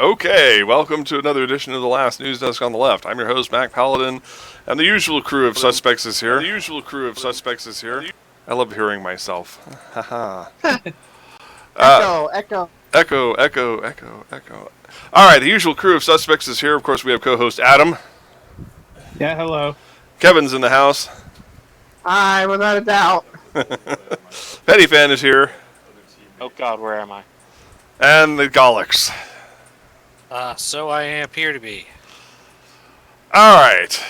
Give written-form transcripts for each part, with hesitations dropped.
Okay, welcome to another edition of the last Newsdesk on the Left. I'm your host, Mac Paladin, and the usual crew of suspects is here. I love hearing myself. Haha. Echo. Echo. All right, the usual crew of suspects is here. Of course, we have co-host Adam. Yeah, hello. Kevin's in the house. Hi, without a doubt. Petty Fan is here. Oh God, where am I? And the Golics. So I appear to be. All right.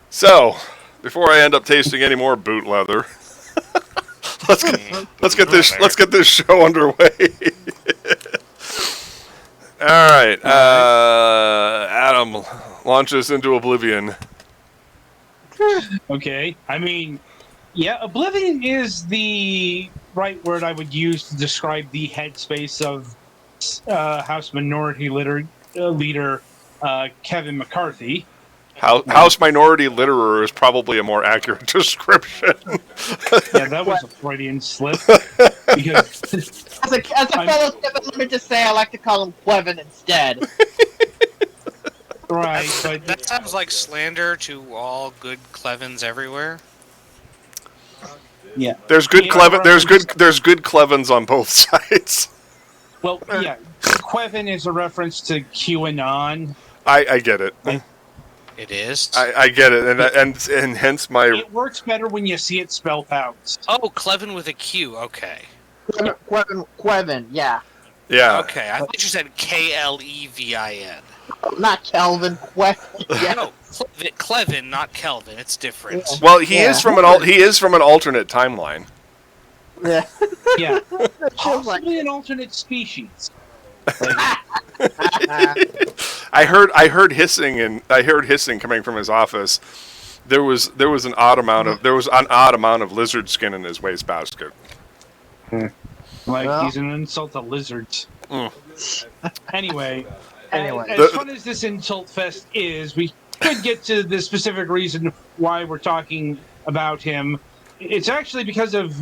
So, before I end up tasting any more boot leather, let's get this show underway. All right. Adam, launch us into oblivion. Okay, I mean, yeah, oblivion is the right word I would use to describe the headspace of House Minority Leader Kevin McCarthy. House Minority Litterer is probably a more accurate description. Yeah, that was a Freudian slip. Because As a fellow Kevin, let me just say I like to call him Clevin instead. right, but That sounds like slander to all good Clevins everywhere. yeah, There's good Yeah, Clevin. right. There's good Clevins on both sides. well, yeah, Quevin is a reference to QAnon. I get it. It is. I get it, and hence my. It works better when you see it spelled out. Oh, Clevin with a Q. Okay. Quevin, yeah. Yeah. Okay. I thought you said Klevin. Not Kelvin, Quevin. Yeah. No, Clevin, not Kelvin. It's different. Yeah. Well, he is from an alternate timeline. Yeah. Yeah, Feels like possibly an alternate species. I heard hissing coming from his office. There was an odd amount of lizard skin in his wastebasket. Like, Well. he's an insult to lizards. Anyway, Anyway. as fun as this insult fest is, we could get to the specific reason why we're talking about him. It's actually because of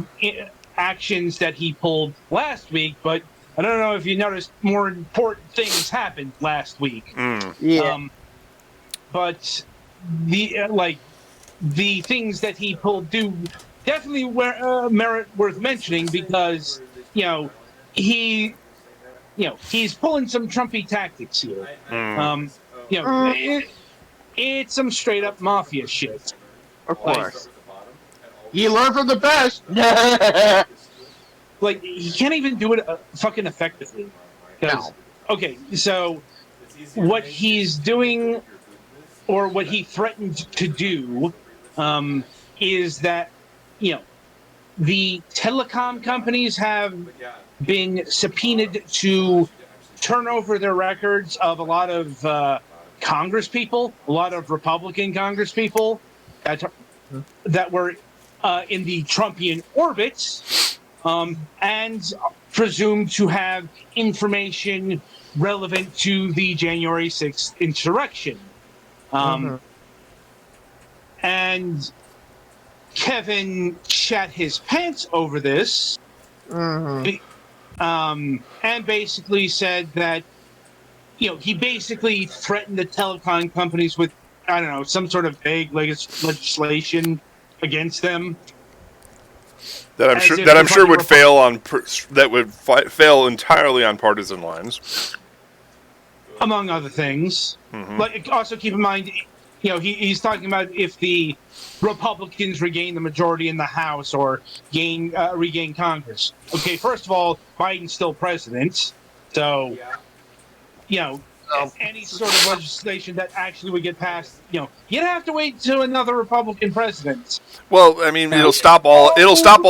actions that he pulled last week, but I don't know if you noticed, more important things happened last week. Yeah. But the things that he pulled do definitely merit worth mentioning, because he's pulling some Trumpy tactics here. It's some straight up mafia shit. Of course. You learn from the best. Like, he can't even do it fucking effectively. 'Cause- No. Okay, so what he's doing, or what he threatened to do, is that, the telecom companies have been subpoenaed to turn over their records of a lot of Congress people, a lot of Republican Congress people that were in the Trumpian orbits, and presumed to have information relevant to the January 6th insurrection. And Kevin shat his pants over this, and basically said that, he basically threatened the telecom companies with, I don't know, some sort of vague legislation against them. That I'm sure would fail fail entirely on partisan lines. Among other things. Like, also keep in mind, he's talking about if the Republicans regain the majority in the House or regain Congress. Okay, first of all, Biden's still president, so any sort of legislation that actually would get passed, you'd have to wait till another Republican president. Well, I mean, it'll stop all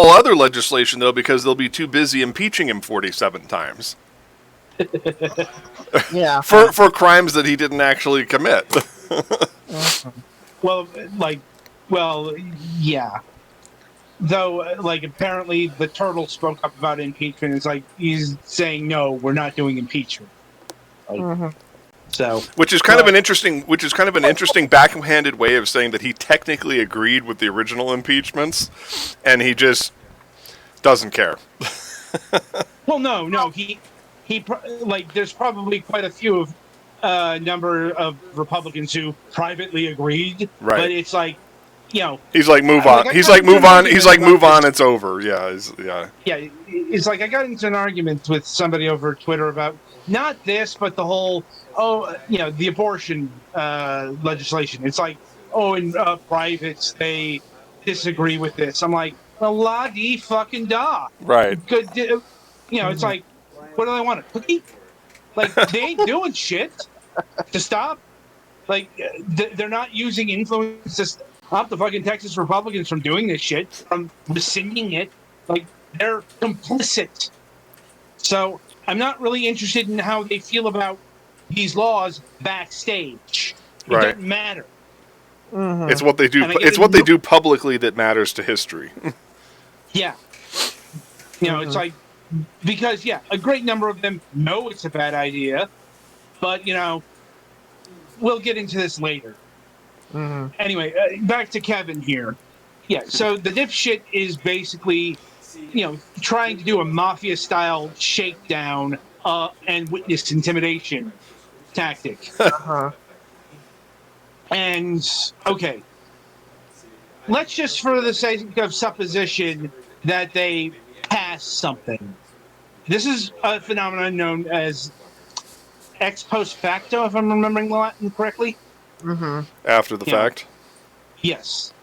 other legislation though, because they'll be too busy impeaching him 47 times. Yeah. For crimes that he didn't actually commit. Well, yeah. Though, apparently the turtle spoke up about impeachment. It's like he's saying, no, we're not doing impeachment. So, which is kind of an interesting backhanded way of saying that he technically agreed with the original impeachments, and he just doesn't care. Well, no, there's probably quite a few of number of Republicans who privately agreed, Right. but it's like, He's like, move like, on. I He's got like, into move an on. He's argument like, about move on. this. It's over. Yeah. Yeah. Yeah, it's like I got into an argument with somebody over Twitter about not this, but the whole the abortion legislation. It's like, in privates they disagree with this. I'm like, well, la di fucking da. Right. Good, it's like, what do they want? A cookie? Like, they ain't doing shit to stop. Like, they're not using influence to stop the fucking Texas Republicans from doing this shit, from rescinding it. Like, they're complicit. So I'm not really interested in how they feel about these laws backstage. It Right. doesn't matter. It's what they do. And I get It's what they do publicly that matters to history. Yeah. It's like, because, a great number of them know it's a bad idea, but, we'll get into this later. Anyway, back to Kevin here. Yeah, so the dipshit is basically, trying to do a mafia-style shakedown and witness intimidation tactic. And, okay, let's just, for the sake of supposition, that they pass something. This is a phenomenon known as ex post facto, if I'm remembering Latin correctly. After the fact. Yes.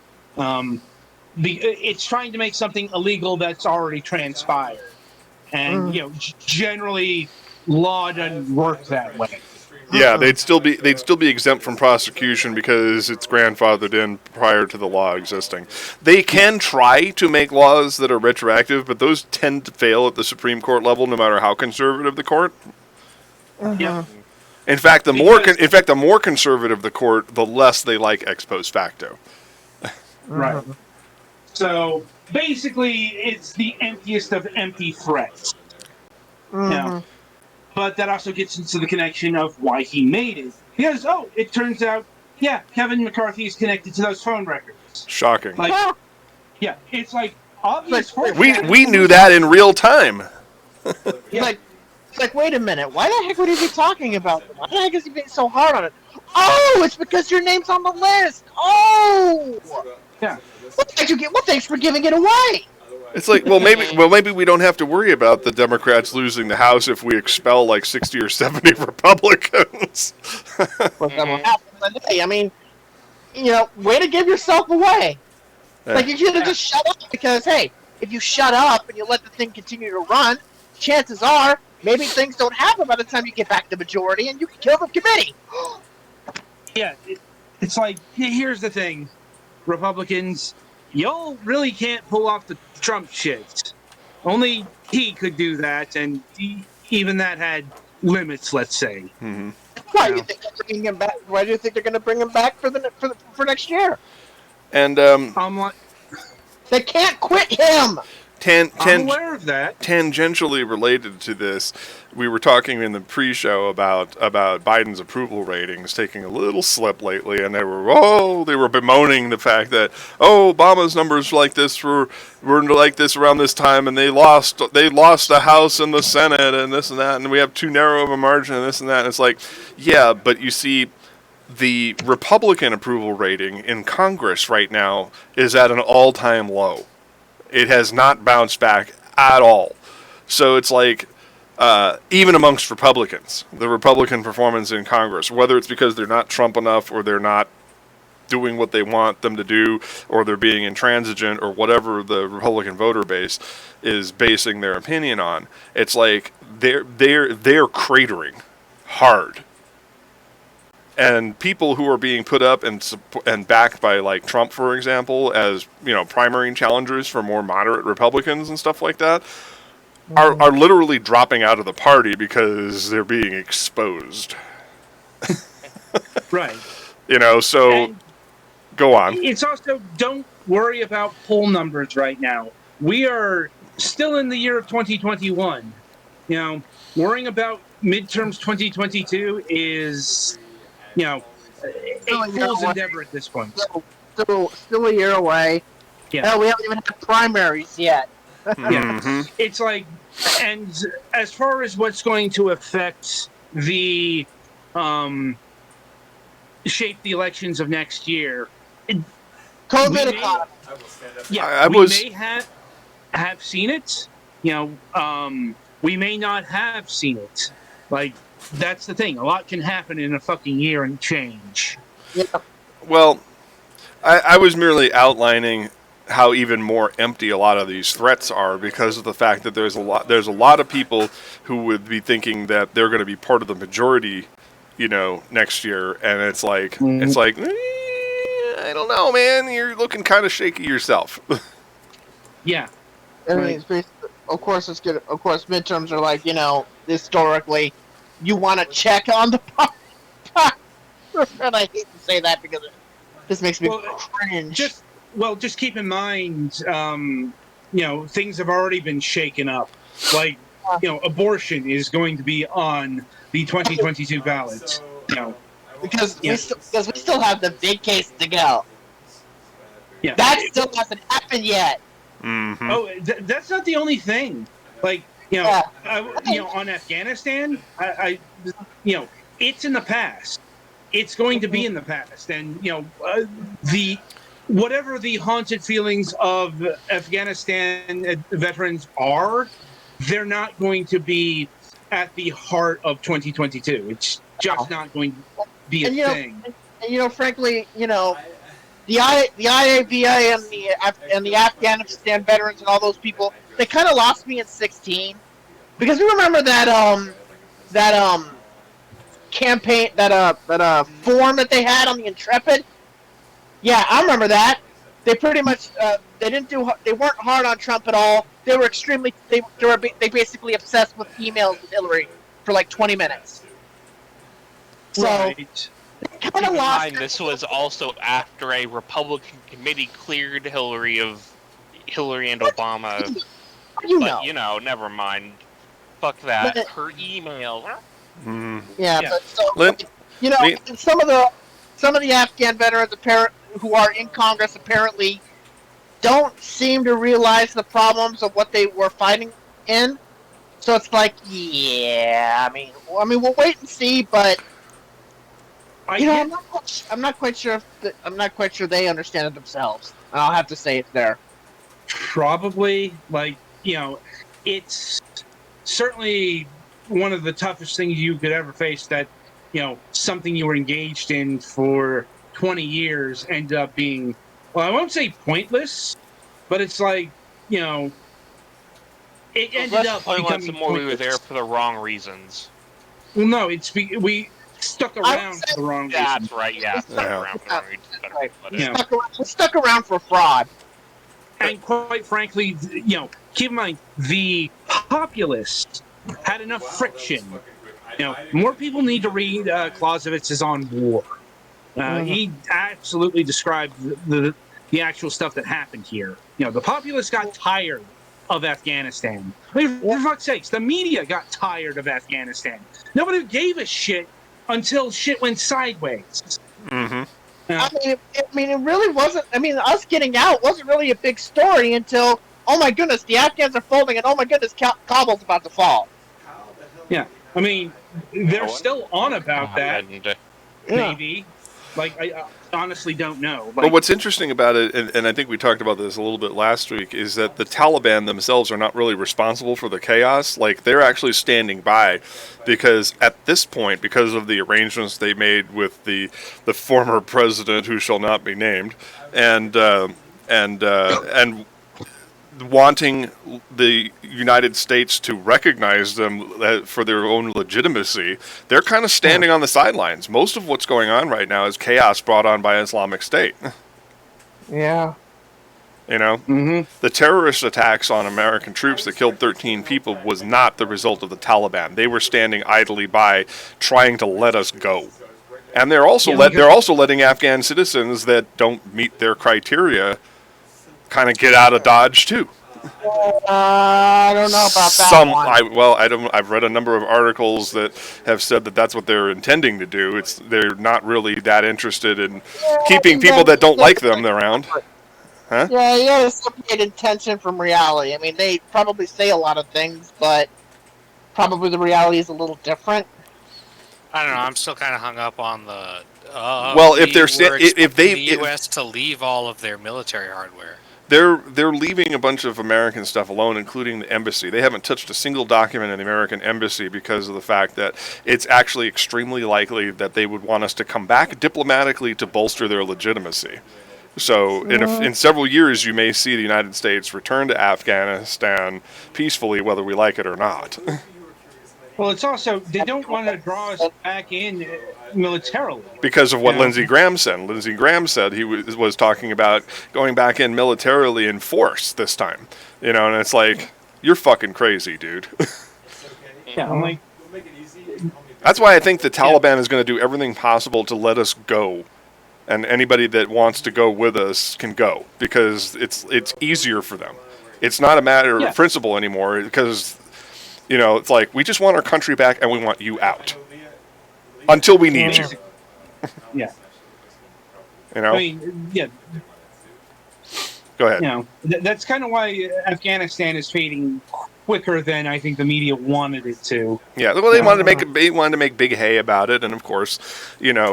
It's trying to make something illegal that's already transpired. And, generally, law doesn't work that way. Yeah, they'd still be exempt from prosecution because it's grandfathered in prior to the law existing. They can try to make laws that are retroactive, but those tend to fail at the Supreme Court level, no matter how conservative the court. Yeah. In fact, the more conservative the court, the less they like ex post facto. Right. So basically, it's the emptiest of empty threats. Now, but that also gets into the connection of why he made it. Because, it turns out, Kevin McCarthy is connected to those phone records. Shocking. Like, it's like obvious. We knew that in real time. Like, wait a minute. Why the heck would he be talking about them? Why the heck is he being so hard on it? Oh, it's because your name's on the list. Oh. Yeah. Well, thanks for giving it away. It's like, maybe we don't have to worry about the Democrats losing the House if we expel like 60 or 70 Republicans. I mean, way to give yourself away. Like, you should have just shut up because, hey, if you shut up and you let the thing continue to run, chances are maybe things don't happen by the time you get back to majority and you can kill the committee. Yeah, it's like, here's the thing, Republicans, y'all really can't pull off the Trump shit. Only he could do that, and even that had limits, let's say. Mm-hmm. Why do you think they're bringing him back? Why do you think they're going to bring him back for next year? And they can't quit him. I'm aware of that. Tangentially related to this, we were talking in the pre-show about Biden's approval ratings taking a little slip lately, and they were bemoaning the fact that Obama's numbers like this were like this around this time, and they lost the House and the Senate and this and that, and we have too narrow of a margin and this and that. And it's like, yeah, but you see, the Republican approval rating in Congress right now is at an all-time low. It has not bounced back at all. So it's like, even amongst Republicans, the Republican performance in Congress, whether it's because they're not Trump enough or they're not doing what they want them to do or they're being intransigent or whatever the Republican voter base is basing their opinion on, it's like they're cratering hard. And people who are being put up and backed by, like, Trump, for example, as, primary challengers for more moderate Republicans and stuff like that, are literally dropping out of the party because they're being exposed. Right. So and go on. It's also, don't worry about poll numbers right now. We are still in the year of 2021. Worrying about midterms 2022 is... a fool's endeavor at this point. Still a year away. Yeah. Hell, we haven't even had primaries yet. Mhm. It's like, and as far as what's going to affect the shape the elections of next year, we COVID may, economy. I we was may have seen it. We may not have seen it. Like, that's the thing. A lot can happen in a fucking year and change. Yeah. well. I was merely outlining how even more empty a lot of these threats are because of the fact that there's a lot of people who would be thinking that they're going to be part of the majority, next year, and it's like I don't know, man. You're looking kind of shaky yourself. Yeah. I mean, Right. it's basically, of course, it's good. Of course, midterms are like, historically, you want to check on the party. And I hate to say that because this makes me Well, cringe. just keep in mind, things have already been shaken up. Like, abortion is going to be on the 2022 ballot. because Yeah. we still have the big case to go. Yeah. That still hasn't happened yet. Mm-hmm. Oh, that's not the only thing. Like, on Afghanistan, it's in the past. It's going to be in the past, and the whatever the haunted feelings of Afghanistan veterans are, they're not going to be at the heart of 2022. It's just not going to be a thing. And frankly, the IAVA and the Afghanistan veterans and all those people, they kind of lost me in 16 because we remember that campaign that form that they had on the Intrepid. Yeah, I remember that. They pretty much they weren't hard on Trump at all. They were they basically obsessed with emails with Hillary for like 20 minutes. So Right. kind Keep of in lost. mind, this was also after a Republican committee cleared Hillary and Obama. But, never mind. Fuck that. But- Her email. Yeah, Yeah. but so Lin- some of the Afghan veterans who are in Congress apparently don't seem to realize the problems of what they were fighting in. So it's like, yeah, I mean, we'll wait and see, but I'm not quite sure they understand it themselves. I'll have to say it's there. Probably, it's certainly one of the toughest things you could ever face, that something you were engaged in for 20 years ended up being, well, I won't say pointless, but it's like, it ended up Pointless becoming more we were pointless. there for the wrong reasons. Well, no, we stuck around for the wrong reasons. That's right, yeah. Stuck around for the wrong reasons. Better Right. put it. Yeah. We're stuck around for fraud. And quite frankly, keep in mind, the populists had enough friction. More people need to read Clausewitz's On War. He absolutely described the actual stuff that happened here. The populists got tired of Afghanistan. I mean, for fuck's sakes, the media got tired of Afghanistan. Nobody gave a shit until shit went sideways. Mm-hmm. Yeah. I mean, it really wasn't. I mean, us getting out wasn't really a big story until, oh my goodness, the Afghans are folding, and oh my goodness, Kabul's about to fall. Yeah, I mean, they're still on about that. And, Maybe. I honestly don't know. But what's interesting about it, and I think we talked about this a little bit last week, is that the Taliban themselves are not really responsible for the chaos. Like, they're actually standing by, because at this point, because of the arrangements they made with the former president, who shall not be named, and wanting the United States to recognize them for their own legitimacy, they're kind of standing on the sidelines. Most of what's going on right now is chaos brought on by Islamic State. Yeah. The terrorist attacks on American troops that killed 13 people was not the result of the Taliban. They were standing idly by, trying to let us go. And they're also letting Afghan citizens that don't meet their criteria kind of get out of Dodge too. I don't know about that one. I've read a number of articles that have said that that's what they're intending to do. They're not really that interested in keeping people that don't like them around. Huh? Yeah, you gotta separate intention from reality. I mean, they probably say a lot of things, but probably the reality is a little different. I don't know. I'm still kind of hung up on the. Well, if We they're were if expecting they the U.S. to leave all of their military hardware. they're leaving a bunch of American stuff alone, including the embassy. They haven't touched a single document in the American embassy because of the fact that it's actually extremely likely that they would want us to come back diplomatically to bolster their legitimacy. So in several years, you may see the United States return to Afghanistan peacefully, whether we like it or not. Well, it's also they don't want to draw us back in militarily. Because of what Yeah. Lindsey Graham said. Lindsey Graham said he was talking about going back in militarily in force this time. And it's like, you're fucking crazy, dude. Yeah, I'm like, That's why I think the Taliban is going to do everything possible to let us go. And anybody that wants to go with us can go. Because it's easier for them. It's not a matter of principle anymore. Because, it's like, we just want our country back and we want you out. Until we need you. yeah. I mean, yeah. Go ahead. That's kind of why Afghanistan is fading quicker than I think the media wanted it to. Yeah, well, they wanted to make big hay about it, and of course,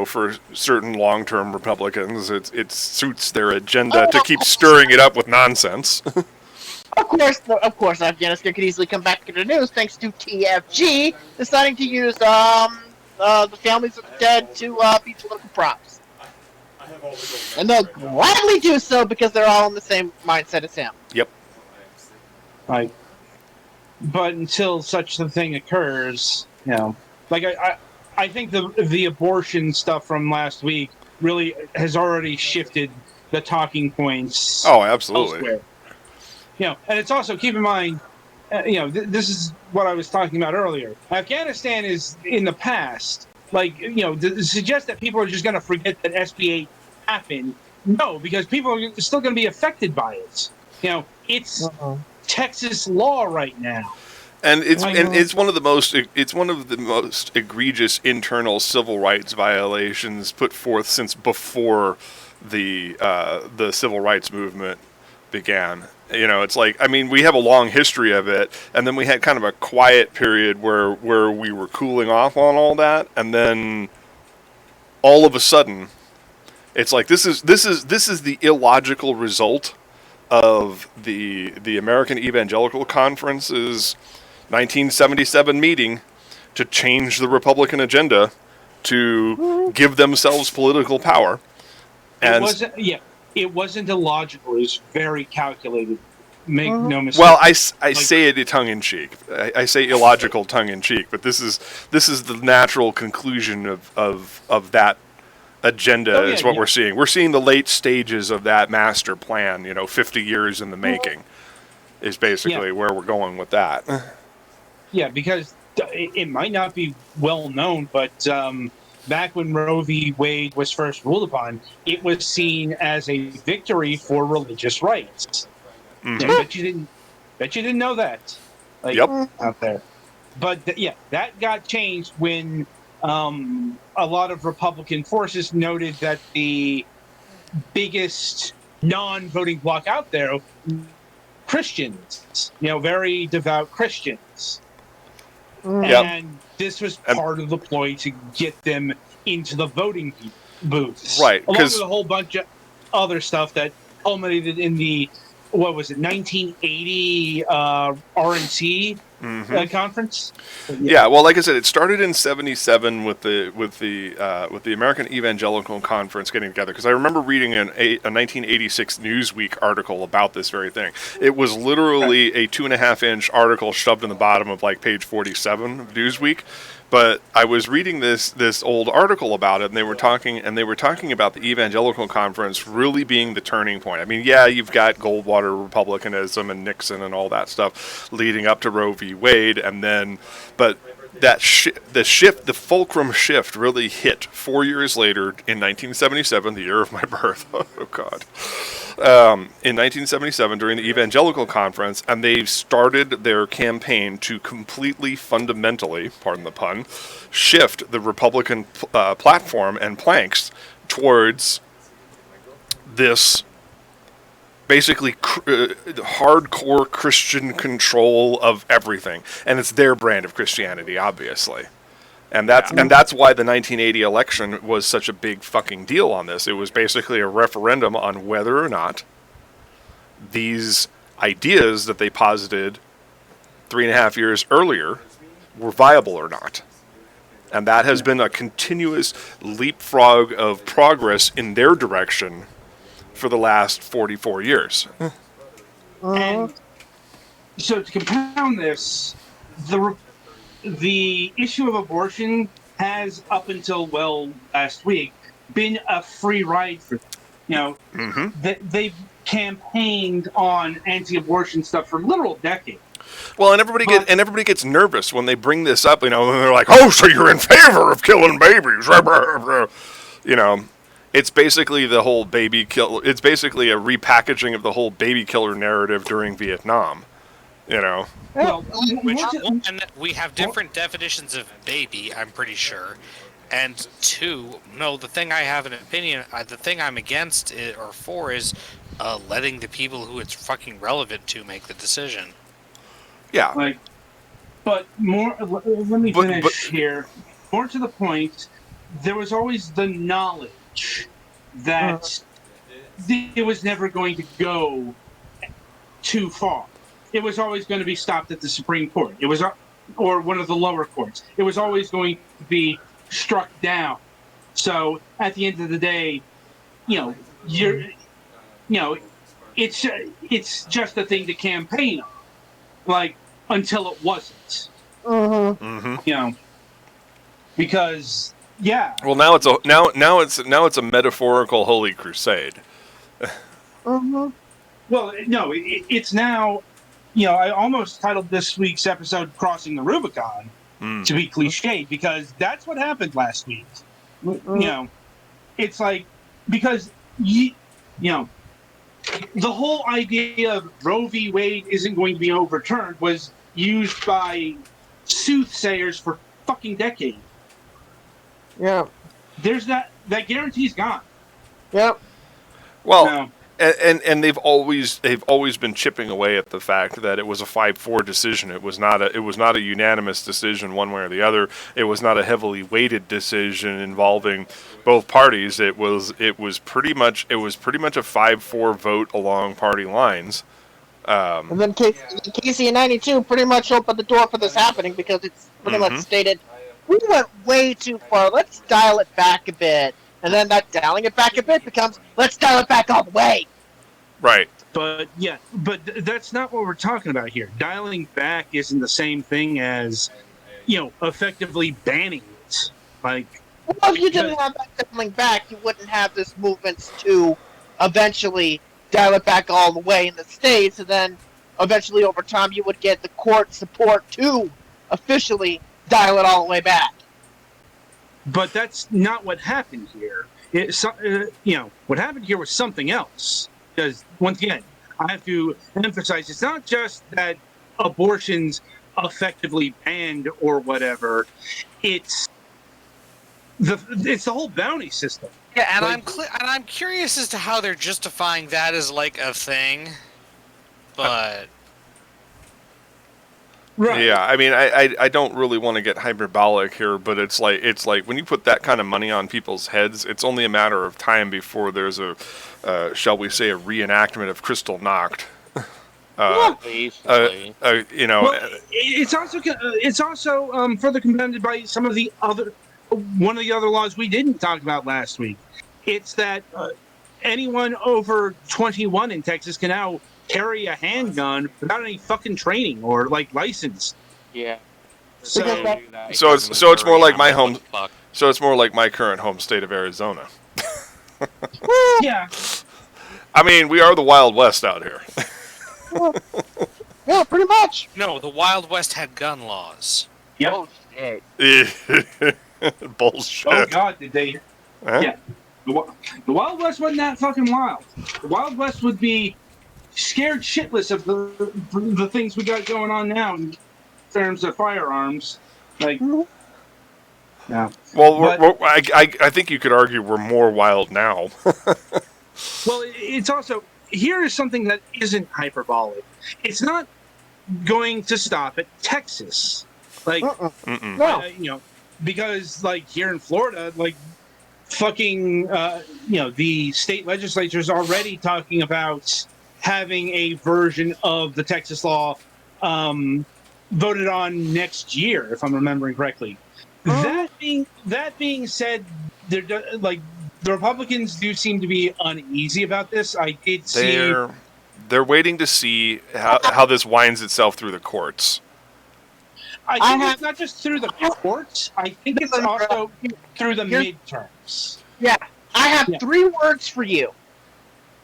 for certain long-term Republicans, it suits their agenda to keep stirring it up with nonsense. Of course, Afghanistan could easily come back to the news thanks to TFG deciding to use the families of the dead to be political props. And they'll gladly do so because they're all in the same mindset as him. Yep. Right. But until such a thing occurs, like I think the abortion stuff from last week really has already shifted the talking points. Oh, absolutely. Elsewhere. And it's also, keep in mind, this is what I was talking about earlier. Afghanistan is in the past. Like, to suggest that people are just going to forget that SB 8 happened. No, because people are still going to be affected by it. It's Texas law right now. And it's one of the most egregious internal civil rights violations put forth since before the civil rights movement began. It's like, we have a long history of it, and then we had kind of a quiet period where we were cooling off on all that, and then all of a sudden, it's like this is the illogical result of the American Evangelical Conference's 1977 meeting to change the Republican agenda to give themselves political power. And it wasn't illogical. It was very calculated. Make no mistake. Well, I say it tongue in cheek. I say illogical tongue in cheek, but this is the natural conclusion of that agenda is what we're seeing. We're seeing the late stages of that master plan. 50 years in the making is basically where we're going with that. Yeah, because it might not be well known, but back when Roe v. Wade was first ruled upon, it was seen as a victory for religious rights. Mm-hmm. Bet you didn't know that. Out there. But that got changed when a lot of Republican forces noted that the biggest non-voting bloc out there, Christians, very devout Christians. And this was part of the ploy to get them into the voting booths. Right. Along with a whole bunch of other stuff that culminated in the, 1980 RNC conference? Yeah, well, like I said, it started in '77 with the American Evangelical Conference getting together. Because I remember reading a 1986 Newsweek article about this very thing. It was literally a 2.5-inch article shoved in the bottom of page 47 of Newsweek. But I was reading this old article about it, and they were talking about the Evangelical Conference really being the turning point. You've got Goldwater Republicanism and Nixon and all that stuff leading up to Roe v. Wade, but that the fulcrum shift really hit 4 years later in 1977, the year of my birth. Oh God. In 1977 during the Evangelical Conference, and they started their campaign to completely fundamentally, pardon the pun, shift the Republican platform and planks towards this basically hardcore Christian control of everything, and it's their brand of Christianity, obviously. And that's why the 1980 election was such a big fucking deal on this. It was basically a referendum on whether or not these ideas that they posited 3.5 years earlier were viable or not. And that has been a continuous leapfrog of progress in their direction for the last 44 years. And so to compound this, the issue of abortion has, up until, last week, been a free ride for them. They've campaigned on anti-abortion stuff for literal decades. Well, and everybody gets nervous when they bring this up, and they're like, "Oh, so you're in favor of killing babies?" It's basically the whole baby kill. It's basically a repackaging of the whole baby killer narrative during Vietnam. Well, And we have different definitions of baby, I'm pretty sure. And two, no, the thing I have an opinion, the thing I'm against or for is letting the people who it's fucking relevant to make the decision. Yeah. But more. Let me finish here. More to the point, there was always the knowledge that it was never going to go too far. It was always going to be stopped at the Supreme Court. It was, or one of the lower courts. It was always going to be struck down. So at the end of the day, it's just a thing to campaign on, until it wasn't. Because Well, now it's a metaphorical holy crusade. Well, no, it's now. I almost titled this week's episode "Crossing the Rubicon" to be cliched, because that's what happened last week. It's because the whole idea of Roe v. Wade isn't going to be overturned was used by soothsayers for fucking decades. Yeah. There's that guarantee's gone. Yep. Well, and they've always been chipping away at the fact that it was a 5-4 decision. It was not a unanimous decision one way or the other. It was not a heavily weighted decision involving both parties. It was pretty much a 5-4 vote along party lines. And then Casey in '92 pretty much opened the door for this happening, because it's pretty much stated, we went way too far. Let's dial it back a bit. And then that dialing it back a bit becomes, let's dial it back all the way. Right. But that's not what we're talking about here. Dialing back isn't the same thing as, effectively banning it. Well, if you didn't have that dialing back, you wouldn't have this movement to eventually dial it back all the way in the States, and then eventually over time you would get the court support to officially dial it all the way back. But that's not what happened here. What happened here was something else. Because, once again, I have to emphasize, it's not just that abortion's effectively banned or whatever. It's the whole bounty system. Yeah, and I'm curious as to how they're justifying that as a thing. But right. Yeah, I mean, I don't really want to get hyperbolic here, but it's like when you put that kind of money on people's heads, it's only a matter of time before there's a, shall we say, a reenactment of Crystal Knocked. Well, it's also further compounded by one of the other laws we didn't talk about last week. It's that anyone over 21 in Texas can now carry a handgun without any fucking training or license. Yeah. So it's more like my home. So it's more like my current home state of Arizona. Yeah. I mean, we are the Wild West out here. Yeah, pretty much. No, the Wild West had gun laws. Yep. Oh, shit. Bullshit. Oh God, did they? Huh? Yeah. The Wild West wasn't that fucking wild. The Wild West would be scared shitless of the things we got going on now in terms of firearms. Yeah. Well, I think you could argue we're more wild now. Well, it's also here is something that isn't hyperbolic. It's not going to stop at Texas, like No. because like here in Florida, like fucking the state legislature is already talking about having a version of the Texas law voted on next year, if I'm remembering correctly. That being said, the Republicans do seem to be uneasy about this. I did see they're waiting to see how this winds itself through the courts. I think it's not just through the courts. I think it's also through the midterms. Yeah, I have 3 words for you: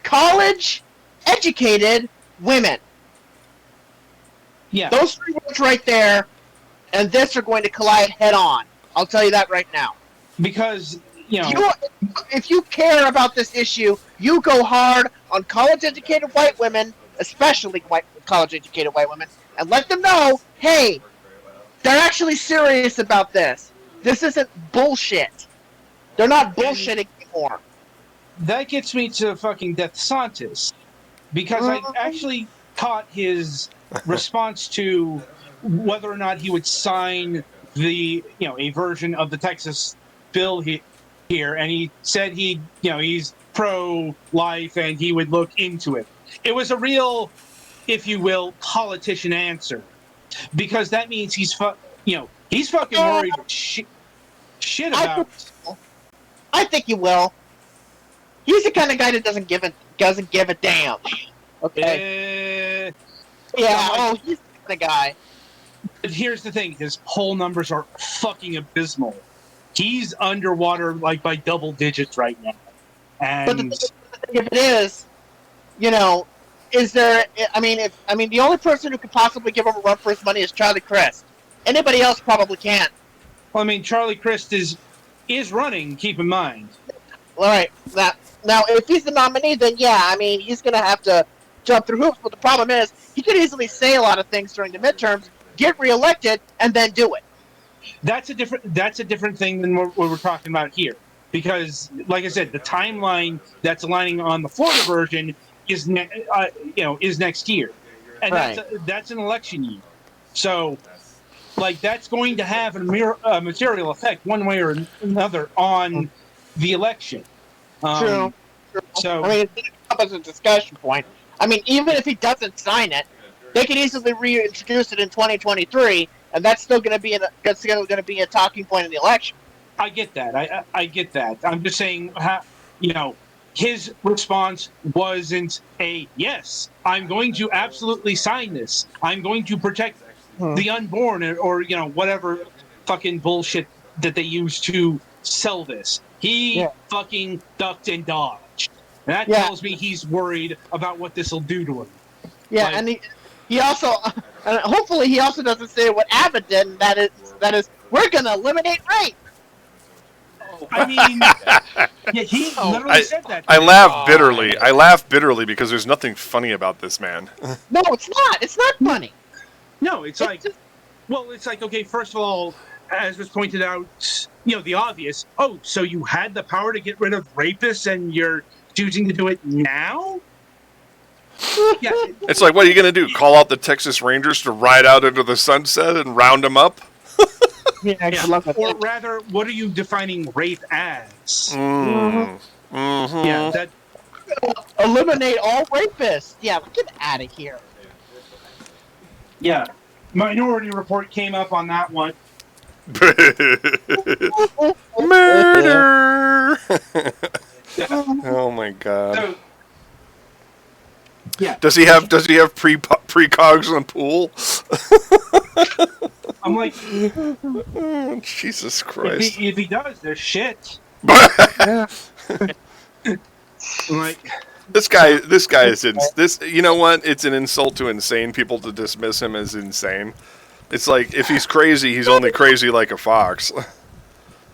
college-educated women. Yeah, Those 3 words right there, and this are going to collide head-on. I'll tell you that right now. because If you care about this issue, you go hard on college-educated white women, especially college-educated white women, and let them know, hey, they're actually serious about this. This isn't bullshit. They're not bullshitting anymore. that gets me to fucking DeSantis, because I actually caught his response to whether or not he would sign a version of the Texas bill here, and he said he's pro-life and he would look into it. It was a real, if you will, politician answer, because that means he's fucking worried shit about. I think he will. He's the kind of guy that doesn't give a damn. Okay. He's the kind of guy. But here's the thing: his poll numbers are fucking abysmal. He's underwater like by double digits right now. And But the thing, if it is, is there? The only person who could possibly give him a run for his money is Charlie Crist. Anybody else probably can't. well, Charlie Crist is running. Keep in mind. All right. Now, if he's the nominee, then he's going to have to jump through hoops. But the problem is, he could easily say a lot of things during the midterms, get reelected, and then do it. That's a different thing than what we're talking about here, because, like I said, the timeline that's aligning on the Florida version is next year, and Right. that's an election year. So, like, that's going to have a material effect one way or another on the election. True. So, It's up as a discussion point. Even if he doesn't sign it, they could easily reintroduce it in 2023, and that's still going to be a talking point in the election. I get that. I get that. I'm just saying, his response wasn't a yes. I'm going to absolutely sign this. I'm going to protect the unborn, or whatever fucking bullshit that they use to sell this. He fucking ducked and dodged. And that tells me he's worried about what this will do to him. Yeah, Like, and he also, hopefully, he also doesn't say what Abbott did. And that is, we're going to eliminate rape. He literally said that. I laugh bitterly. I laugh bitterly because there's nothing funny about this man. No, it's not. It's not funny. No, it's like, okay, first of all, as was pointed out, the obvious. Oh, so you had the power to get rid of rapists and you're choosing to do it now? Yeah. It's like, what are you going to do? Call out the Texas Rangers to ride out into the sunset and round them up? Or rather, what are you defining rape as? Yeah, that eliminate all rapists. Yeah, get out of here. Yeah, Minority Report came up on that one. Murder! Oh my god. So, yeah. Does he have precogs in the pool? I'm like, Jesus Christ. if he does, there's shit. Yeah. I'm like, This guy is this. You know what? It's an insult to insane people to dismiss him as insane. It's like, if he's crazy, he's only crazy like a fox.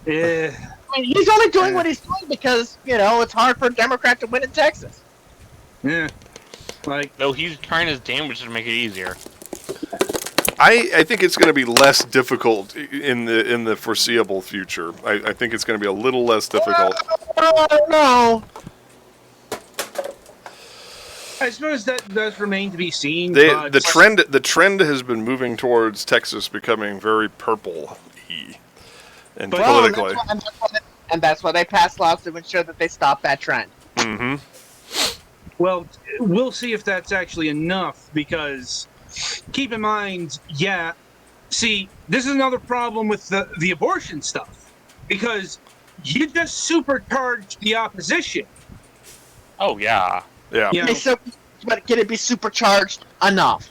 yeah. He's only doing what he's doing because it's hard for a Democrat to win in Texas. Yeah. Like, No, he's trying his damage to make it easier. I think it's going to be less difficult in the foreseeable future. I think it's going to be a little less difficult. I don't know. I suppose that does remain to be seen. The trend has been moving towards Texas becoming very purple-y and politically. And that's why they passed laws to ensure that they stop that trend. Mm-hmm. Well, we'll see if that's actually enough, because keep in mind, see, this is another problem with the abortion stuff, because you just supercharged the opposition. Oh, yeah. Yeah. You know, But can it be supercharged enough?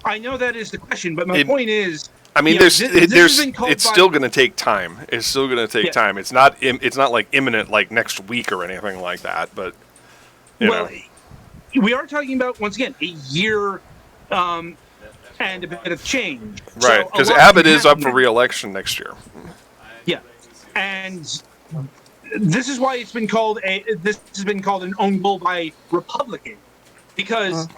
I know that is the question, but my point is, I mean, it's still going to take time. It's still going to take time. It's not like imminent, like next week or anything like that. But you know. We are talking about, once again, a year and a bit of change. Right, because Abbott is up for re-election next year. Yeah, and this is why it's been called this has been called an own goal by Republicans, because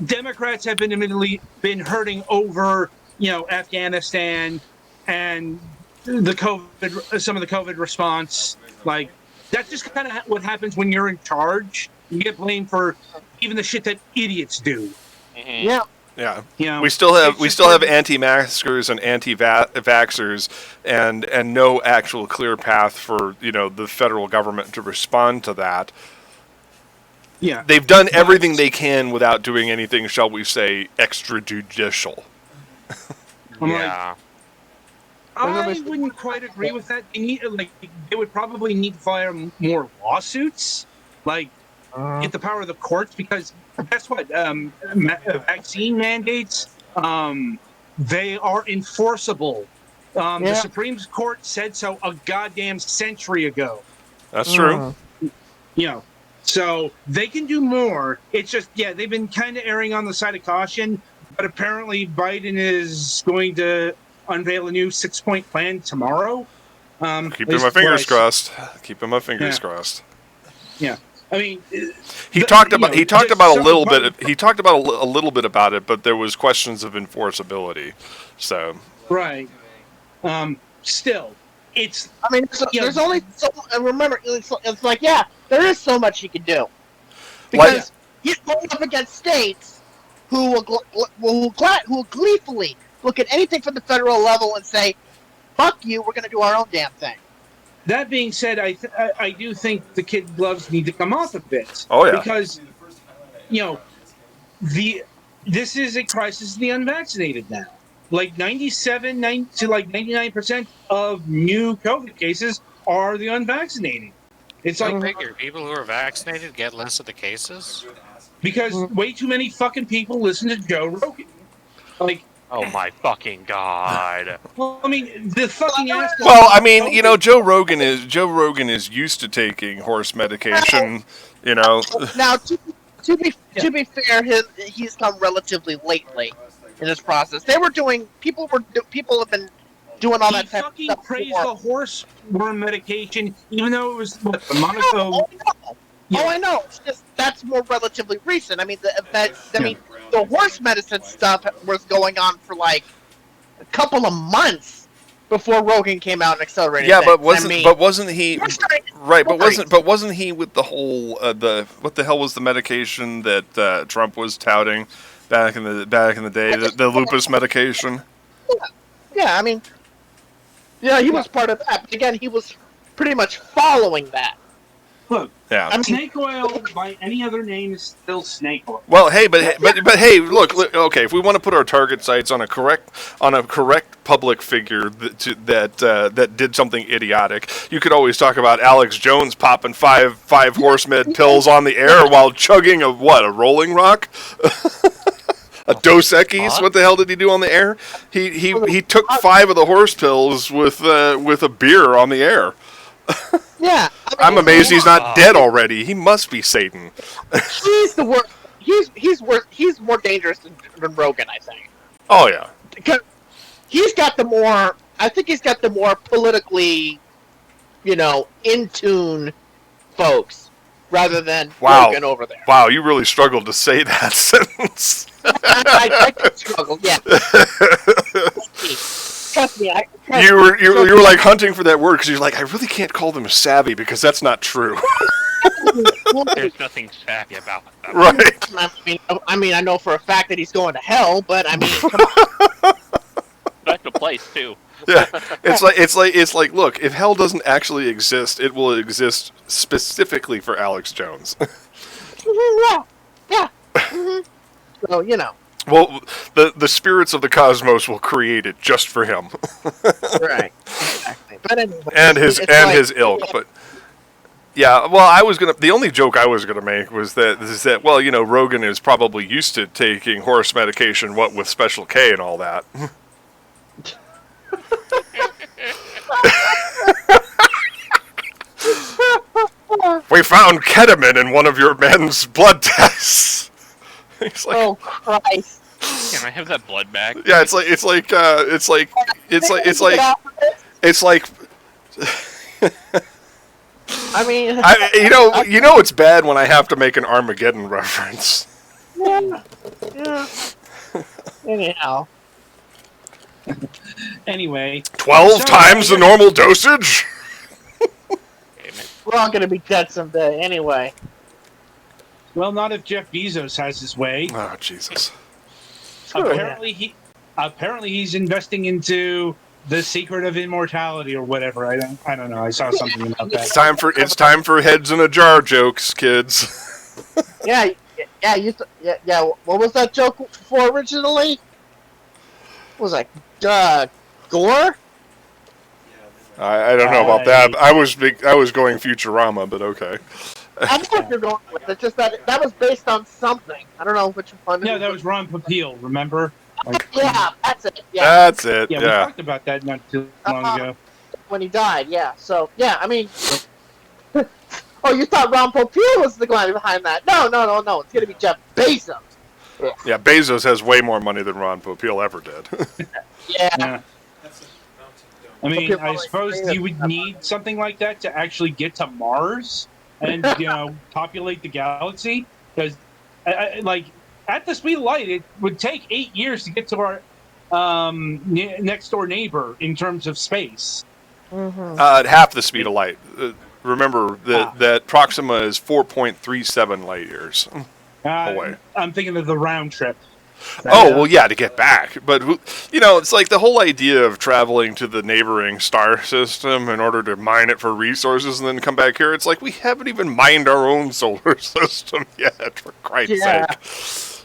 Democrats have been admittedly been hurting over Afghanistan and the COVID, some of the COVID response. Like, that's just kind of what happens when you're in charge. You get blamed for even the shit that idiots do. Yeah. Yeah. We still have anti-maskers and anti-vaxxers and no actual clear path for the federal government to respond to that. Yeah. They've done everything they can without doing anything, shall we say, extrajudicial. Yeah. I wouldn't quite agree with that. They would probably need to file more lawsuits, get the power of the courts, because guess what? Vaccine mandates, they are enforceable. The Supreme Court said so a goddamn century ago. That's true. So they can do more. It's just, they've been kind of erring on the side of caution, but apparently Biden is going to unveil a new 6-point plan tomorrow. Keeping my fingers crossed. Keeping my fingers crossed. Yeah. I mean, he talked about a little bit about it, but there was questions of enforceability. So right. Still, it's. I mean, there's only so. Remember, it's like there is so much he can do, because he's going up against states who will gleefully look at anything from the federal level and say, "Fuck you, we're going to do our own damn thing." That being said, I do think the kid gloves need to come off a bit. Oh yeah. Because, this is a crisis of the unvaccinated now. Like 99% of new COVID cases are the unvaccinated. It's like figure people who are vaccinated get less of the cases because way too many fucking people listen to Joe Rogan. Oh my fucking god! Well, I mean, the fucking asshole. Well, I mean, Joe Rogan is used to taking horse medication. Now, to be fair, he's come relatively lately in this process. People have been doing all that type of stuff. He fucking praised the horse worm medication, even though it was the Monaco. Oh, I know. It's just that's more relatively recent. I mean, the horse medicine stuff was going on for like a couple of months before Rogan came out and accelerated. Yeah, things. but wasn't he right? But wasn't he with the whole what the hell was the medication that Trump was touting back in the day? The lupus medication. Yeah. I mean, he was part of that. But again, he was pretty much following that. Look, yeah. Snake oil by any other name is still snake oil. Well, hey, but hey, look, okay. If we want to put our target sights on a correct public figure that did something idiotic, you could always talk about Alex Jones popping five horse med pills on the air while chugging a Rolling Rock. A Dos Equis? What the hell did he do on the air? He took 5 of the horse pills with a beer on the air. Yeah, I'm amazed he's not dead already. He must be Satan. He's the worst. He's more dangerous than Rogan, I think. Oh yeah. Because he's got the more. I think he's got the more politically, in tune folks rather than Rogan over there. Wow, you really struggled to say that sentence. I did struggle. Yeah. Trust me, you were like hunting for that word because you're like, I really can't call them savvy because that's not true. There's nothing savvy about that. Right. I mean, I know for a fact that he's going to hell, but I mean, come on. That's the place too. Yeah, it's like. Look, if hell doesn't actually exist, it will exist specifically for Alex Jones. Yeah. So Well, the spirits of the cosmos will create it just for him. Right. Exactly. But anyway, and his ilk. But yeah, well, the only joke I was gonna make was that well, Rogan is probably used to taking horse medication, what with Special K and all that. We found ketamine in one of your men's blood tests. He's like, oh Christ! Can I have that blood back? Yeah, it's like. I mean, it's bad when I have to make an Armageddon reference. Yeah. Anyhow. Anyway. 12 times the normal dosage? We're all gonna be dead someday, anyway. Well, not if Jeff Bezos has his way. Oh, Jesus. Apparently he's investing into the secret of immortality or whatever. I don't know. I saw something about that. It's time for heads in a jar jokes, kids. Yeah. What was that joke for originally? What was that Gore? I don't know about that. I was going Futurama, but okay. I know what you're going with. It's just that was based on something. I don't know which one. Yeah, that was Ron Popeil. Remember? Yeah, that's it. Yeah. That's it. Yeah, we talked about that not too long ago. When he died, yeah. So, yeah, I mean... oh, you thought Ron Popeil was the guy behind that. No. It's going to be Jeff Bezos. Yeah, Bezos has way more money than Ron Popeil ever did. Yeah. I mean, I suppose you would need something like that to actually get to Mars and, populate the galaxy. Because, like, at the speed of light, it would take 8 years to get to our next door neighbor in terms of space. Mm-hmm. At half the speed of light. Remember that Proxima is 4.37 light years away. I'm thinking of the round trip. Well, yeah, to get back. But, it's like the whole idea of traveling to the neighboring star system in order to mine it for resources and then come back here. It's like we haven't even mined our own solar system yet, for Christ's sake.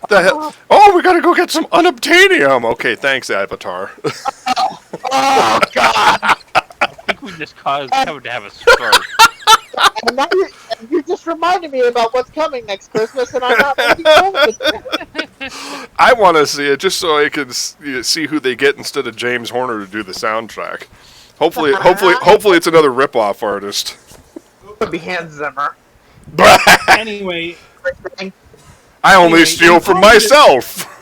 The hell? Oh, we gotta go get some unobtainium. Okay, thanks, Avatar. Oh, God! I think we just caused Kevin to have a stroke. And now you just reminded me about what's coming next Christmas, and I'm not looking forward to it. I want to see it just so I can see who they get instead of James Horner to do the soundtrack. Hopefully it's another rip-off artist. It would be Hans Zimmer. Anyway, I only steal from myself.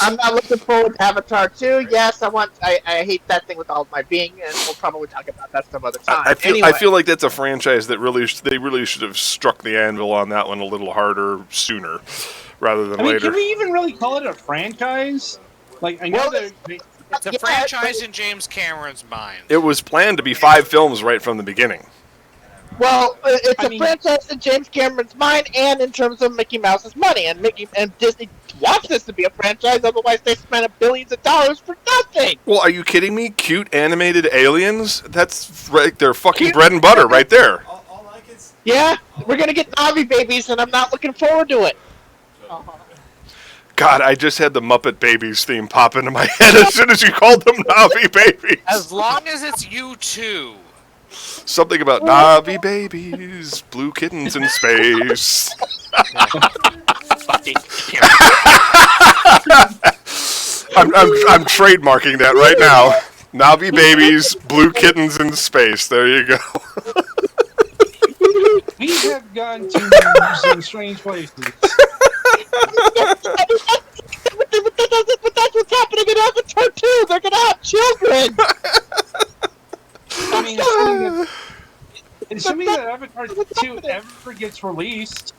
I'm not looking forward to Avatar 2. Yes, I hate that thing with all of my being, and we'll probably talk about that some other time. I feel like that's a franchise that they really should have struck the anvil on that one a little harder sooner, rather than later. Can we even really call it a franchise? Like, I know it's a franchise in James Cameron's mind. It was planned to be 5 films right from the beginning. Well, it's a franchise in James Cameron's mind, and in terms of Mickey Mouse's money, and Disney wants this to be a franchise. Otherwise, they spent billions of dollars for nothing. Well, are you kidding me? Cute animated aliens? That's right. They're fucking bread and butter right there. Yeah, we're gonna get Navi babies, and I'm not looking forward to it. God, I just had the Muppet Babies theme pop into my head as soon as you called them Navi babies. As long as it's you two. Something about Navi babies, blue kittens in space. I'm trademarking that right now. Navi babies, blue kittens in space. There you go. We have gone to some strange places. But that's what's happening in Avatar 2. They're gonna have children. I mean, assuming that Avatar 2 ever gets released,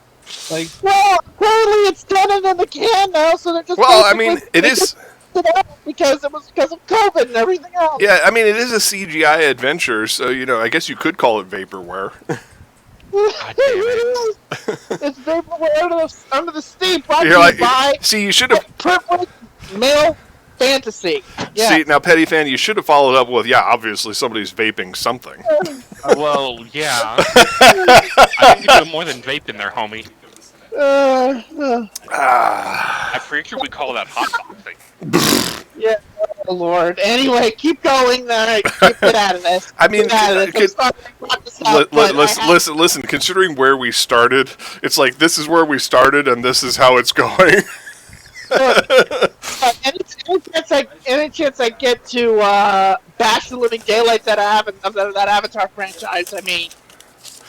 like... Well, clearly it's done in the can now, so they're just... Well, I mean, it is... Because of COVID and everything else. Yeah, I mean, it is a CGI adventure, so, I guess you could call it vaporware. God damn it. It's Vaporware under the steam brought to You're you like, by see, you should have. Privileged Male Fantasy. Yeah. See, now, Petty Fan, you should have followed up with, yeah, obviously somebody's vaping something. Well, yeah. I think you do more than vape in there, homie. I'm pretty sure we call that hotboxing. Yeah, oh Lord. Anyway, keep going. Get out of this. I mean, listen. listen. Considering where we started, it's like this is where we started, and this is how it's going. Any chance I get to bash the living daylights out of that Avatar franchise? I mean,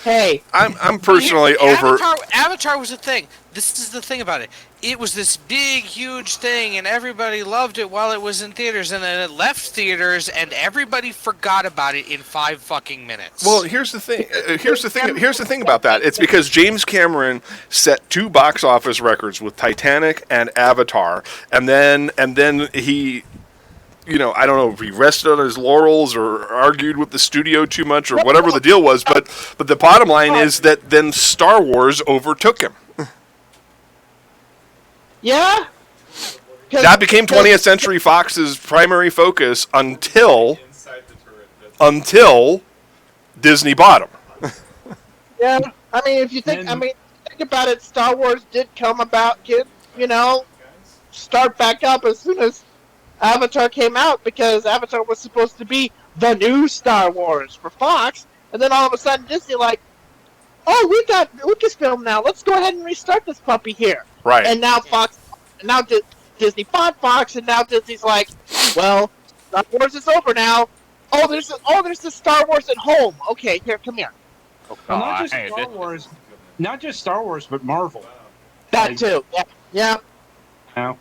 hey, I'm personally over. Avatar was a thing. This is the thing about it. It was this big, huge thing, and everybody loved it while it was in theaters, and then it left theaters, and everybody forgot about it in 5 fucking minutes. Well, here's the thing. Here's the thing about that. It's because James Cameron set 2 box office records with Titanic and Avatar, and then he. You know, I don't know if he rested on his laurels or argued with the studio too much or whatever the deal was, but the bottom line is that then Star Wars overtook him. Yeah? That became 20th Century Fox's primary focus until Disney bought him. Yeah, I mean, if you think, think about it, Star Wars did come about, start back up as soon as Avatar came out, because Avatar was supposed to be the new Star Wars for Fox, and then all of a sudden Disney oh, we got Lucasfilm now, let's go ahead and restart this puppy here. Right. And now Disney bought Fox, and now Disney's like, well, Star Wars is over now. Oh, there's the Star Wars at home. Okay, here, come here. Well, not just Star Wars, but Marvel. That too. Yeah. Now.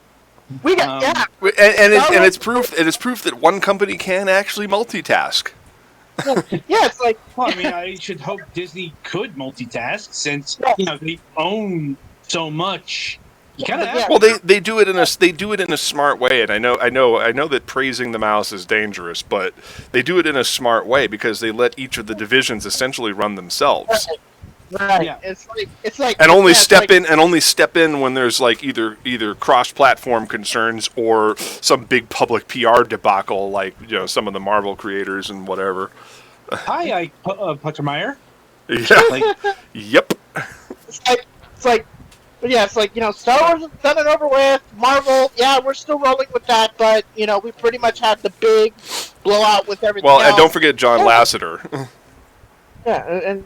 We got and it's proof that one company can actually multitask. Yeah, it's like. Well, I mean, I should hope Disney could multitask since they own so much. Well, they do it in a smart way, and I know that praising the mouse is dangerous, but they do it in a smart way because they let each of the divisions essentially run themselves. Right. Yeah. It's like and only step in when there's like either cross-platform concerns or some big public PR debacle, like some of the Marvel creators and whatever. Hi, Ike Puttermeyer. Yeah. Yep. It's like Star Wars is done and over with. Marvel, yeah, we're still rolling with that, but we pretty much had the big blowout with everything. Well, else. and don't forget John Lasseter. Yeah, and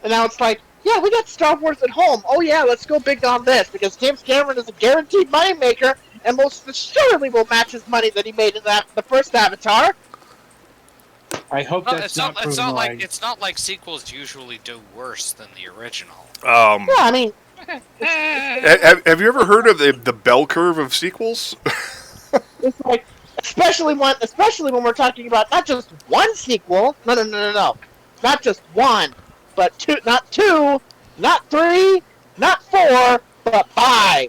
and now it's like, yeah, we got Star Wars at home. Oh yeah, let's go big on this because James Cameron is a guaranteed money maker, and most assuredly will match his money that he made in the first Avatar. I hope that's not proven right. It's not like sequels usually do worse than the original. Yeah, I mean, have you ever heard of the bell curve of sequels? It's like, especially when we're talking about not just one sequel. No. Not just one, but two, not 3, not 4, but 5.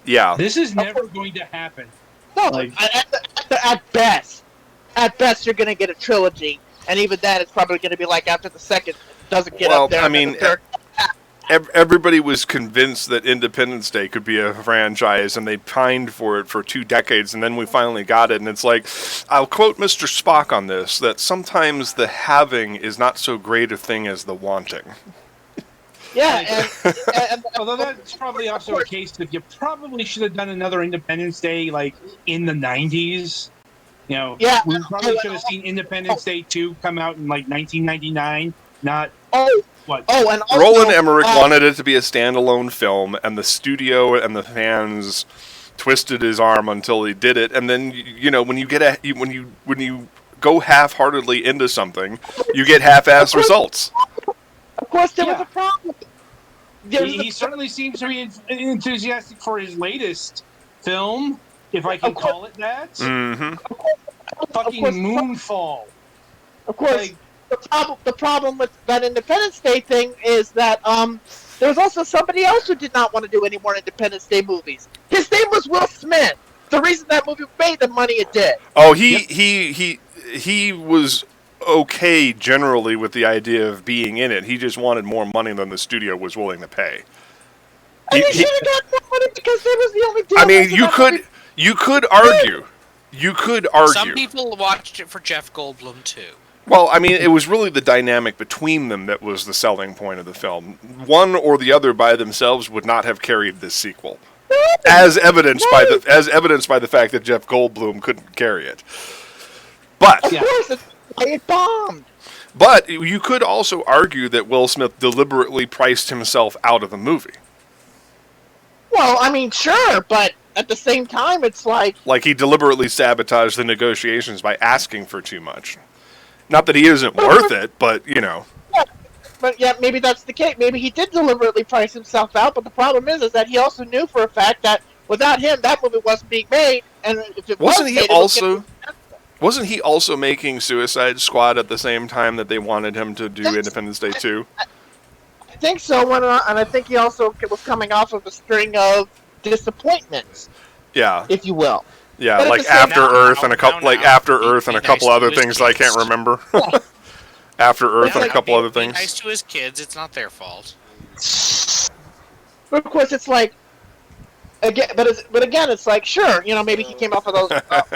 Yeah. This is never going to happen. No, at best you're going to get a trilogy, and even then it's probably going to be like after the second doesn't get up there. I mean, everybody was convinced that Independence Day could be a franchise, and they pined for it for 2 decades, and then we finally got it, and it's like, I'll quote Mr. Spock on this, that sometimes the having is not so great a thing as the wanting. Yeah, and although that's probably also a case that you probably should have done another Independence Day, like, in the 90s. Yeah. We probably should have seen Independence Day 2 come out in, like, 1999, not... and also, Roland Emmerich wanted it to be a standalone film, and the studio and the fans twisted his arm until he did it. And then when you go half-heartedly into something, you get half-assed results. Of course, there was a problem. He certainly seems to be enthusiastic for his latest film, if I can call it that. Mm-hmm. Fucking Moonfall. Of course. The problem with that Independence Day thing is that there was also somebody else who did not want to do any more Independence Day movies. His name was Will Smith. The reason that movie made the money it did. Oh, he was okay generally with the idea of being in it. He just wanted more money than the studio was willing to pay. And he should have got more money because it was the only deal. I mean, you could argue. You could argue. Some people watched it for Jeff Goldblum too. Well, I mean, it was really the dynamic between them that was the selling point of the film. One or the other by themselves would not have carried this sequel, as evidenced by the fact that Jeff Goldblum couldn't carry it. But of course, it bombed. But you could also argue that Will Smith deliberately priced himself out of the movie. Well, I mean, sure, but at the same time, it's like he deliberately sabotaged the negotiations by asking for too much. Not that he isn't worth it, but, you know. Yeah, but yeah, maybe that's the case. Maybe he did deliberately price himself out, but the problem is that he also knew for a fact that without him, that movie wasn't being made. And if it wasn't he also making Suicide Squad at the same time that they wanted him to do Independence Day 2? I think so, and I think he also was coming off of a string of disappointments. Yeah. If you will. Yeah, like After Earth and a couple other things that I can't remember. After Earth and a couple other things. Be nice to his kids. It's not their fault. But of course, it's like again, but again, it's like sure, you know, maybe he came off of those.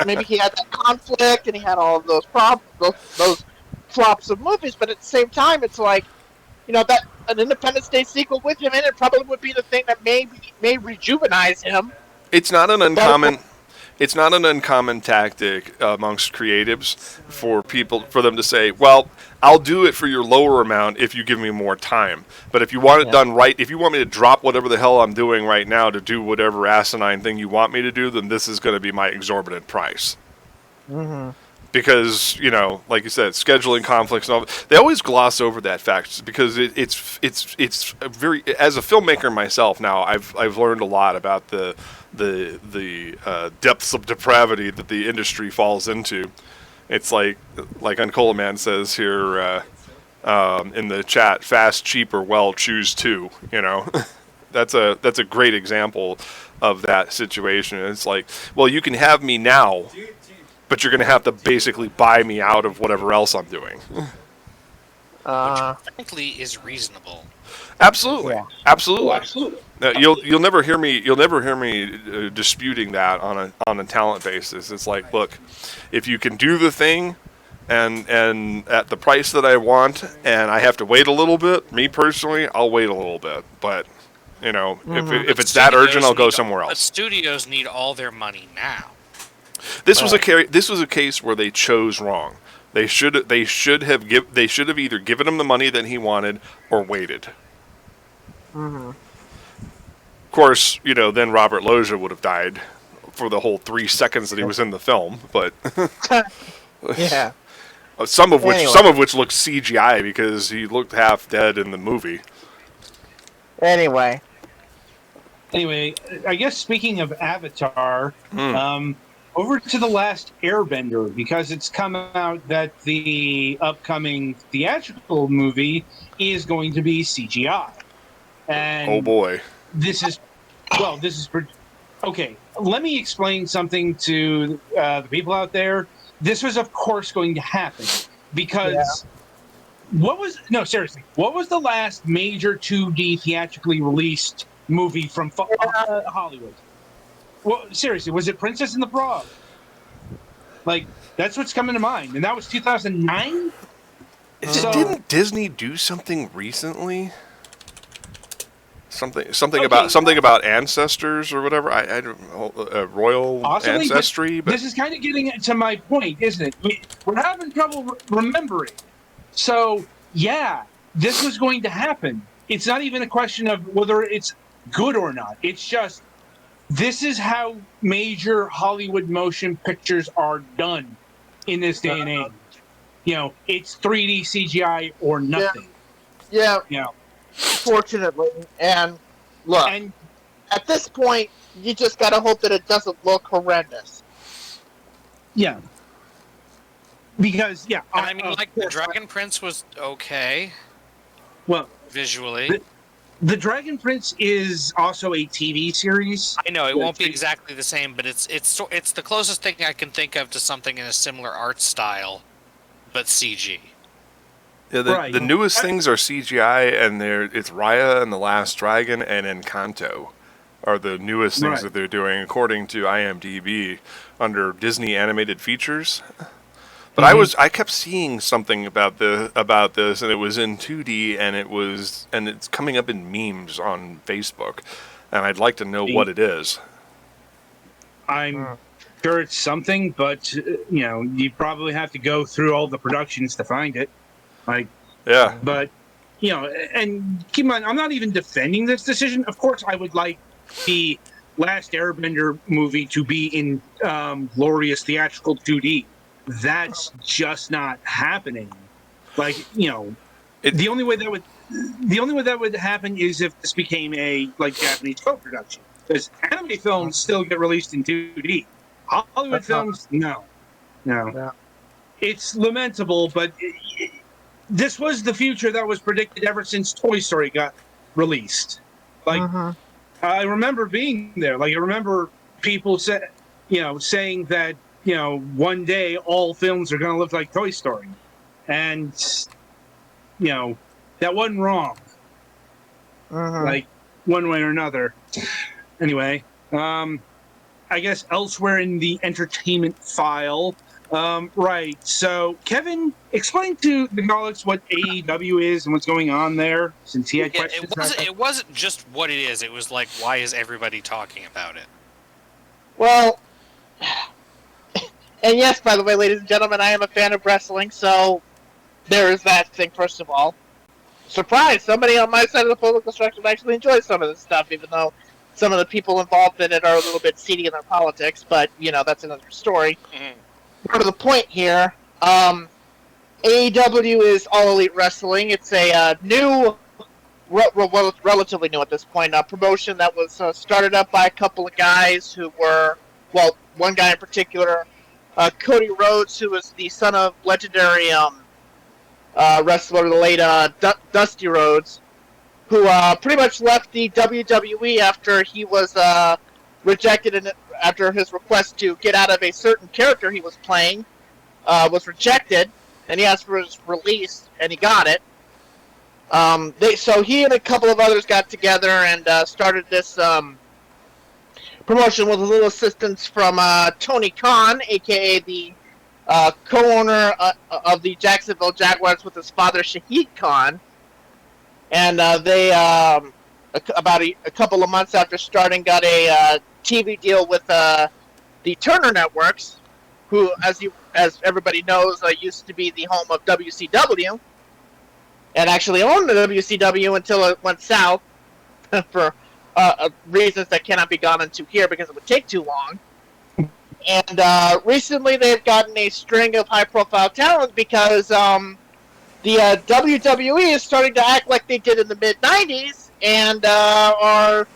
Maybe he had that conflict and he had all of those problems, those flops of movies. But at the same time, it's like, you know, that an Independence Day sequel with him in it probably would be the thing that may rejuvenize him. It's not an uncommon tactic amongst creatives for them to say, well, I'll do it for your lower amount if you give me more time. But if you want it done right, if you want me to drop whatever the hell I'm doing right now to do whatever asinine thing you want me to do, then this is going to be my exorbitant price. Mm-hmm. Because, you know, like you said, scheduling conflicts and all, they always gloss over that fact because it's very, as a filmmaker myself now, I've learned a lot about the depths of depravity that the industry falls into. It's like Uncola Man says here in the chat, fast, cheap, or well, choose two. You know, that's a great example of that situation. It's like, well, you can have me now, but you're going to have to basically buy me out of whatever else I'm doing. Which frankly is reasonable. Absolutely, yeah. absolutely. Oh, absolutely. You'll never hear me disputing that on a talent basis. It's like, look, if you can do the thing, and at the price that I want, and I have to wait a little bit, me personally, I'll wait a little bit. But you know, if it's that urgent, I'll go somewhere else. But studios need all their money now. This was a case where they chose wrong. They should have either given him the money that he wanted or waited. Mm-hmm. Of course, you know, then Robert Loggia would have died for the whole 3 seconds that he was in the film, but yeah. some of which looked CGI because he looked half dead in the movie. Anyway, I guess speaking of Avatar, over to The Last Airbender, because it's come out that the upcoming theatrical movie is going to be CGI. And oh boy. Okay, let me explain something to the people out there. This was, of course, going to happen because what was the last major 2D theatrically released movie from Hollywood? Well, seriously, was it Princess and the Frog? Like, that's what's coming to mind, and that was 2009. Didn't Disney do something recently? Something about ancestors or whatever. I don't royal possibly, ancestry. But this is kind of getting to my point, isn't it? We're having trouble remembering. So yeah, this was going to happen. It's not even a question of whether it's good or not. It's just this is how major Hollywood motion pictures are done in this day and age. You know, it's 3D CGI or nothing. Yeah. You know. Fortunately, and look, at this point, you just gotta hope that it doesn't look horrendous. Yeah. Because, I mean, like, the Dragon Prince was okay. Well, visually. The Dragon Prince is also a TV series. I know, it won't be exactly the same, but it's the closest thing I can think of to something in a similar art style. but CG. Yeah, the newest things are CGI, and it's Raya and the Last Dragon and Encanto are the newest things that they're doing, according to IMDb, under Disney Animated Features. But I kept seeing something about this, and it was in 2D, and it's coming up in memes on Facebook, and I'd like to know what it is. I'm sure it's something, but you probably have to go through all the productions to find it. Yeah. But and keep in mind, I'm not even defending this decision. Of course, I would like the Last Airbender movie to be in glorious theatrical 2D. That's just not happening. The only way that would happen is if this became a Japanese co-production, because anime films still get released in 2D. Hollywood films, no. It's lamentable, but this was the future that was predicted ever since Toy Story got released. I remember being there. I remember people saying that one day all films are going to look like Toy Story, and that wasn't wrong. One way or another. Anyway, I guess elsewhere in the entertainment file. Right. So, Kevin, explain to the Golics what AEW is and what's going on there, since he had questions. It wasn't just what it is. It was why is everybody talking about it? Well, and yes, by the way, ladies and gentlemen, I am a fan of wrestling, so there is that thing, first of all. Surprise! Somebody on my side of the political spectrum actually enjoys some of this stuff, even though some of the people involved in it are a little bit seedy in their politics, but, that's another story. More to the point here, AEW is All Elite Wrestling. It's a new, relatively new at this point, promotion that was started up by a couple of guys who were, one guy in particular, Cody Rhodes, who was the son of legendary wrestler, the late Dusty Rhodes, who pretty much left the WWE after he was rejected after his request to get out of a certain character he was playing was rejected, and he asked for his release, and he got it. So he and a couple of others got together and started this promotion with a little assistance from Tony Khan, a.k.a. the co-owner of the Jacksonville Jaguars with his father, Shahid Khan. And they, about a couple of months after starting, got a TV deal with the Turner Networks, who, as everybody knows, used to be the home of WCW, and actually owned the WCW until it went south for reasons that cannot be gone into here because it would take too long. And recently they've gotten a string of high-profile talent because the WWE is starting to act like they did in the mid-'90s and are...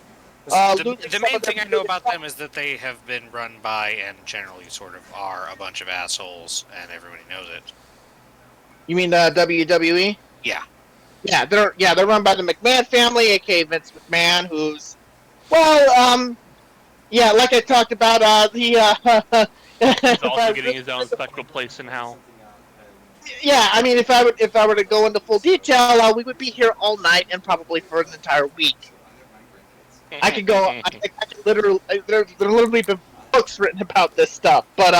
the main thing I know about them is that they have been run by and generally sort of are a bunch of assholes, and everybody knows it. You mean the WWE? Yeah. Yeah, they're run by the McMahon family, aka Vince McMahon, who's like I talked about, he's also getting his own special place in hell. Yeah, I mean, if I were to go into full detail, we would be here all night and probably for an entire week. I could go. I could literally. There literally been books written about this stuff, but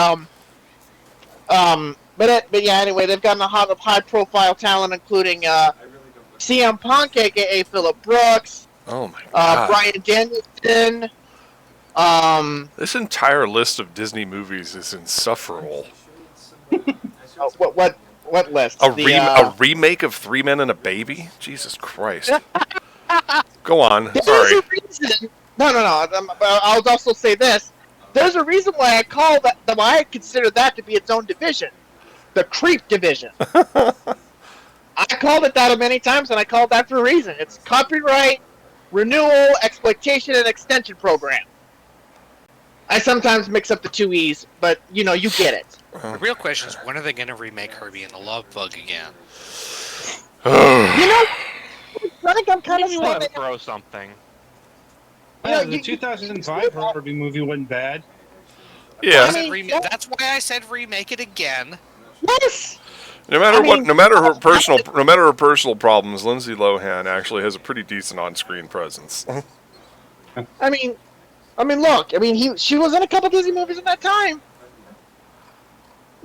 yeah. Anyway, they've gotten a lot of high-profile talent, including CM Punk, aka Phillip Brooks. Oh my God. Bryan Danielson. This entire list of Disney movies is insufferable. What list? A remake of Three Men and a Baby? Jesus Christ. Go on. Sorry. No. I'll also say this. There's a reason why I consider that to be its own division. The Creep Division. I called it that many times, and I called that for a reason. It's copyright, renewal, exploitation, and extension program. I sometimes mix up the two E's, but, you get it. The real question is, when are they going to remake Herbie and the Love Bug again? I think I'm kind of You want to throw something. The 2005 Herbie movie wasn't bad. Yeah. That's why I said remake it again. Yes. No matter no matter her personal problems, Lindsay Lohan actually has a pretty decent on-screen presence. I mean, look. She was in a couple Disney movies at that time.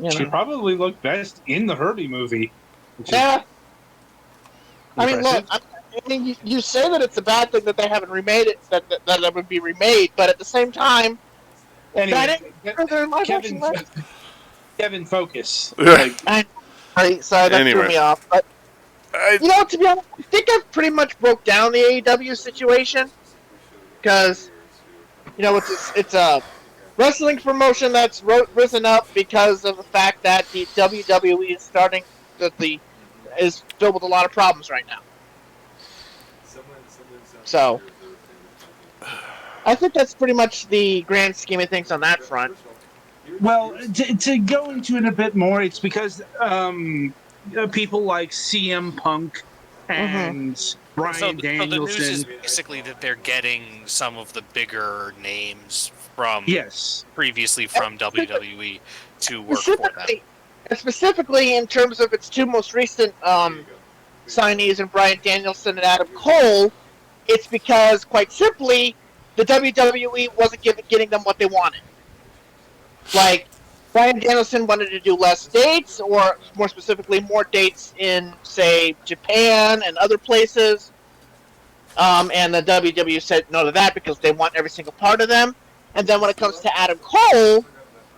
She probably looked best in the Herbie movie. Yeah. Impressive. You say that it's a bad thing that they haven't remade it, that it would be remade, but at the same time, anyway, Kevin, focus. Sorry, that threw me off. But to be honest, I think I've pretty much broke down the AEW situation because it's a wrestling promotion that's risen up because of the fact that the WWE is filled with a lot of problems right now. So, I think that's pretty much the grand scheme of things on that front. Well, to go into it a bit more, it's because people like CM Punk and Bryan Danielson. So the news is basically that they're getting some of the bigger names from previously from WWE to work for them. Specifically, in terms of its two most recent signees, in Bryan Danielson and Adam Cole, it's because, quite simply, the WWE wasn't getting them what they wanted. Like, Bryan Danielson wanted to do less dates, or more specifically, more dates in, say, Japan and other places. And the WWE said no to that because they want every single part of them. And then when it comes to Adam Cole,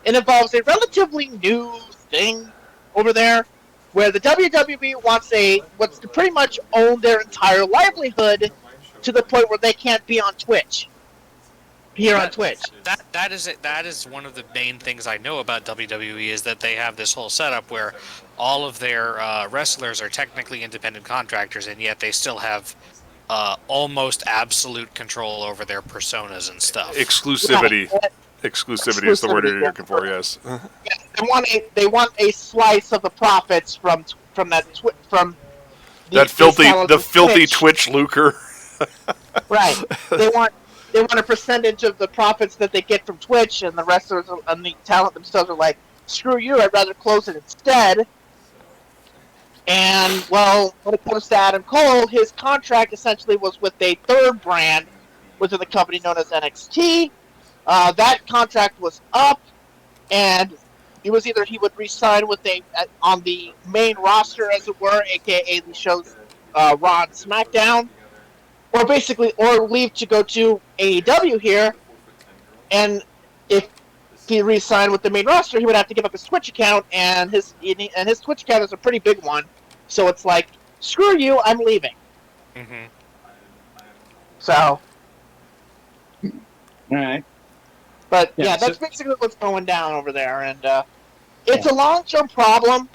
it involves a relatively new thing over there, where the WWE wants to pretty much own their entire livelihood to the point where they can't be on Twitch. On Twitch. That is one of the main things I know about WWE is that they have this whole setup where all of their wrestlers are technically independent contractors, and yet they still have almost absolute control over their personas and stuff. Exclusivity. Yeah. Exclusivity is the word you're looking for. Yes. They want a slice of the profits from that filthy Twitch lucre. Right. They want a percentage of the profits that they get from Twitch, and the wrestlers and the talent themselves are like, screw you, I'd rather close it instead. And, well, when it comes to Adam Cole, his contract essentially was with a third brand within the company known as NXT. That contract was up, and it was either he would re-sign on the main roster, as it were, aka the shows Raw and SmackDown, or leave to go to AEW here. And if he re-signed with the main roster, he would have to give up his Twitch account, and his Twitch account is a pretty big one. So it's like, screw you, I'm leaving. Mm-hmm. So, all right. But yeah, that's basically what's going down over there, and it's a long-term problem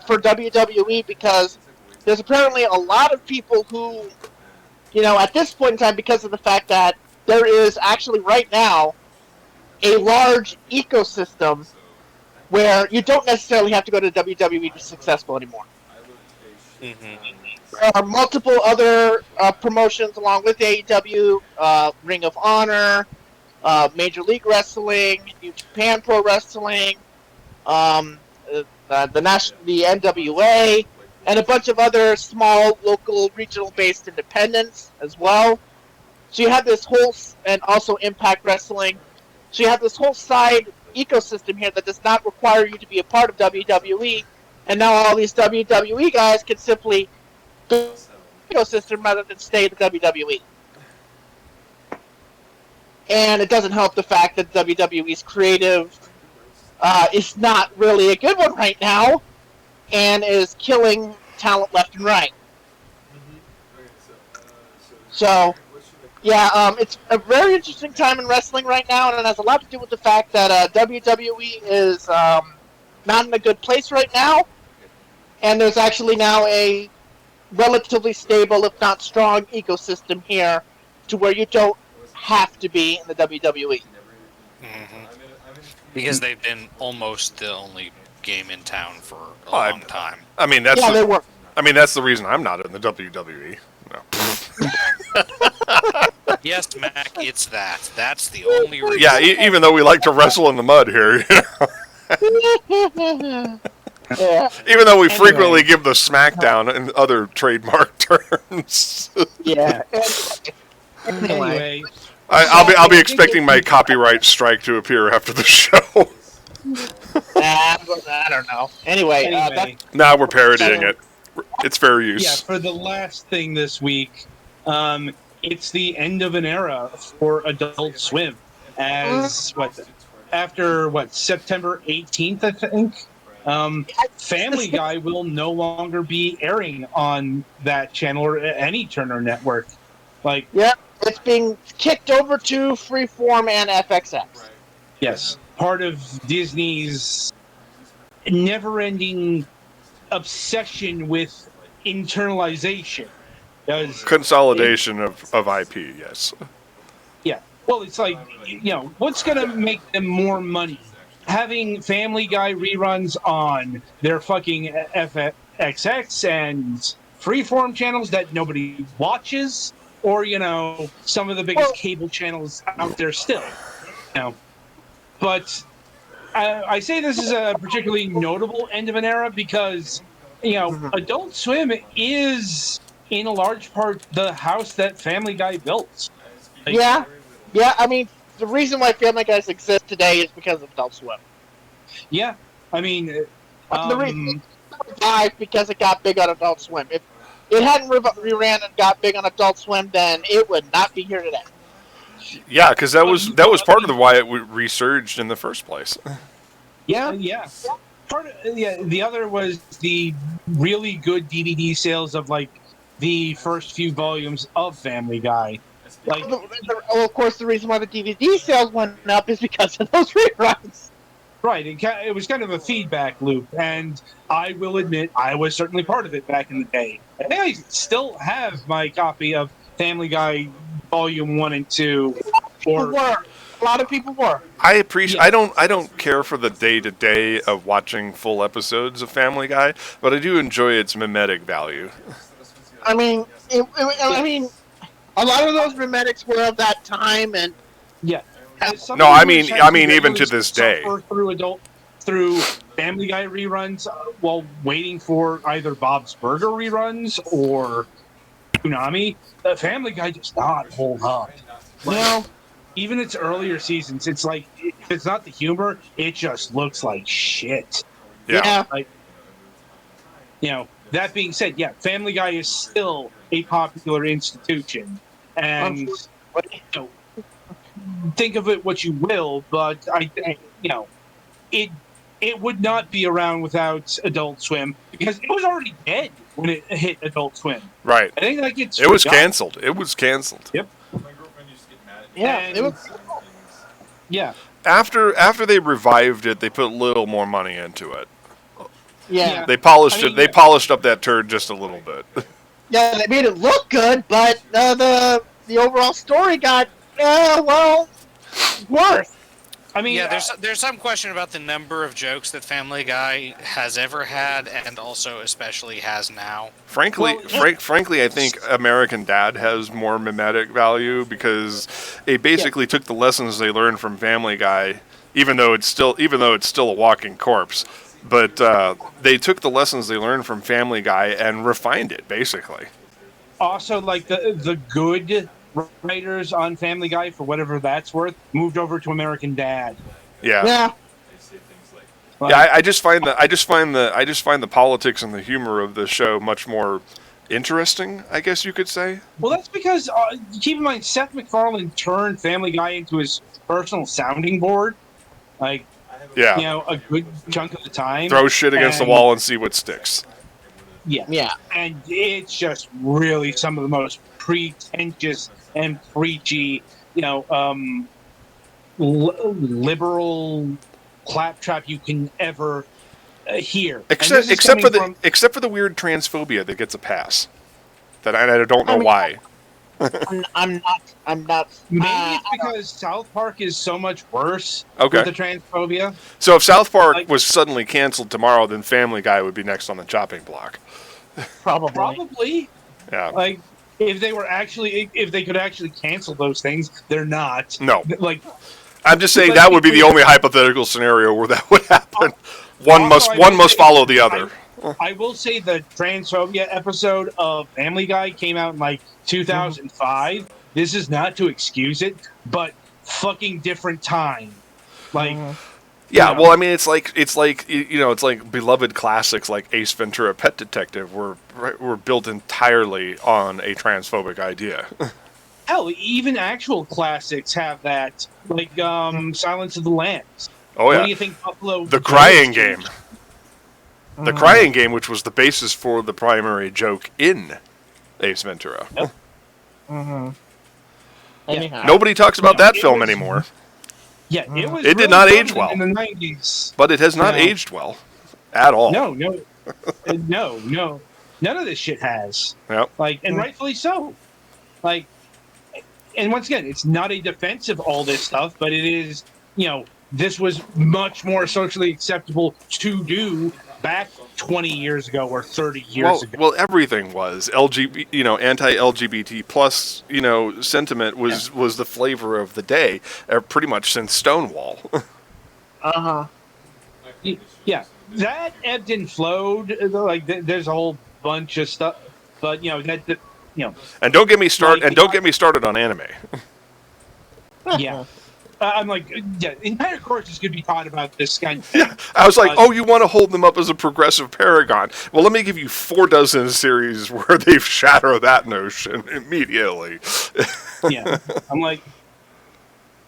for WWE because there's apparently a lot of people who, at this point in time, because of the fact that there is actually right now a large ecosystem where you don't necessarily have to go to WWE to be successful anymore. Mm-hmm. There are multiple other promotions along with AEW, Ring of Honor, Major League Wrestling, New Japan Pro Wrestling, the NWA, and a bunch of other small, local, regional-based independents as well. So you have this whole, and also Impact Wrestling. So you have this whole side ecosystem here that does not require you to be a part of WWE, and now all these WWE guys can simply go to the ecosystem rather than stay in the WWE. And it doesn't help the fact that WWE's creative is not really a good one right now, and is killing talent left and right. So, yeah, it's a very interesting time in wrestling right now, and it has a lot to do with the fact that WWE is not in a good place right now, and there's actually now a relatively stable, if not strong, ecosystem here to where you don't have to be in the WWE. Mm-hmm. Because they've been almost the only game in town for a long time. I mean, that's they were. I mean, that's the reason I'm not in the WWE. No. Yes, Mac, it's that. That's the only reason. Yeah, even though we like to wrestle in the mud here. Yeah. Even though we frequently give the smackdown and other trademark terms. Yeah. Anyway, I'll be expecting my copyright strike to appear after the show. I don't know. Anyway, Nah, we're parodying it. It's fair use. Yeah, for the last thing this week, it's the end of an era for Adult Swim. As after September 18th, I think. Family Guy will no longer be airing on that channel or any Turner network. It's being kicked over to Freeform and FXX. Yes, part of Disney's never-ending obsession with internalization. Consolidation of IP, yes. Yeah, well, it's like, what's going to make them more money? Having Family Guy reruns on their fucking FXX and Freeform channels that nobody watches, or, some of the biggest cable channels out there still. But I say this is a particularly notable end of an era because, Adult Swim is, in a large part, the house that Family Guy built. Yeah, I mean, the reason why Family Guys exist today is because of Adult Swim. Yeah, I mean... the reason it survived because it got big on Adult Swim. If it hadn't reran and got big on Adult Swim, then it would not be here today. Yeah, because that was part of why it resurged in the first place. Yeah. The other was the really good DVD sales of the first few volumes of Family Guy. Of course, the reason why the DVD sales went up is because of those reruns. Right, it was kind of a feedback loop, and I will admit I was certainly part of it back in the day. I think I still have my copy of Family Guy Volume 1 and 2. A lot of people were. I appreciate. Yeah. I don't care for the day-to-day of watching full episodes of Family Guy, but I do enjoy its mimetic value. I mean, a lot of those mimetics were of that time, and yeah. No, I mean even to this day. Through Family Guy reruns while waiting for either Bob's Burger reruns or Toonami, the Family Guy does not hold up. No, even its earlier seasons, it's like if it's not the humor, it just looks like shit. Yeah. That being said, yeah, Family Guy is still a popular institution, and think of it what you will, but it would not be around without Adult Swim because it was already dead when it hit Adult Swim. Right. I think that gets. It was canceled. It was canceled. Yep. Yeah. It was. Yeah. After they revived it, they put a little more money into it. Yeah. They polished it. They polished up that turd just a little bit. Yeah, they made it look good, but the overall story got worse. I mean, yeah, there's some question about the number of jokes that Family Guy has ever had, and also especially has now. Frankly, I think American Dad has more mimetic value because it basically took the lessons they learned from Family Guy, even though it's still a walking corpse. But they took the lessons they learned from Family Guy and refined it, basically. Also, the good writers on Family Guy, for whatever that's worth, moved over to American Dad. Yeah. I just find the politics and the humor of the show much more interesting, I guess you could say. Well, that's because keep in mind Seth MacFarlane turned Family Guy into his personal sounding board. A good chunk of the time. Throw shit against the wall and see what sticks. Yeah. And it's just really some of the most pretentious and preachy, liberal claptrap you can ever hear. Except for the weird transphobia that gets a pass. That I don't know why. I'm not. Maybe it's because South Park is so much worse with the transphobia. So if South Park was suddenly canceled tomorrow, then Family Guy would be next on the chopping block. Probably. Yeah. If they could actually cancel those things, they're not. No. I'm just saying that would be the only hypothetical scenario where that would happen. one Also, must follow the other. I will say the transphobia episode of Family Guy came out in like 2005. This is not to excuse it, but fucking different time. Like, Yeah, you know. well, I mean, it's like beloved classics like Ace Ventura: Pet Detective were built entirely on a transphobic idea. Hell, even actual classics have that, like Silence of the Lambs. Oh yeah, What do you think Buffalo? The Crying Game. The Crying Game, which was the basis for the primary joke in Ace Ventura. Yep. Anyhow. Nobody talks about that film was- anymore, Yeah, it was. It did really not age prevalent well. in the 90s. but it has not No. aged well at all. No, none of this shit has. Yep. Like, and rightfully so. Like, and once again, it's not a defense of all this stuff, but it is, this was much more socially acceptable to do back 20 years ago or 30 years ago. Well, everything was anti-LGBT plus, sentiment was the flavor of the day, pretty much since Stonewall. Yeah, that ebbed and flowed. Like, there's a whole bunch of stuff, but And don't get me started on anime. yeah. I'm like, entire courses could be taught about this kind of thing. Yeah, I was like, you want to hold them up as a progressive paragon? Well, let me give you 4 dozen series where they've shattered that notion immediately. Yeah, I'm like,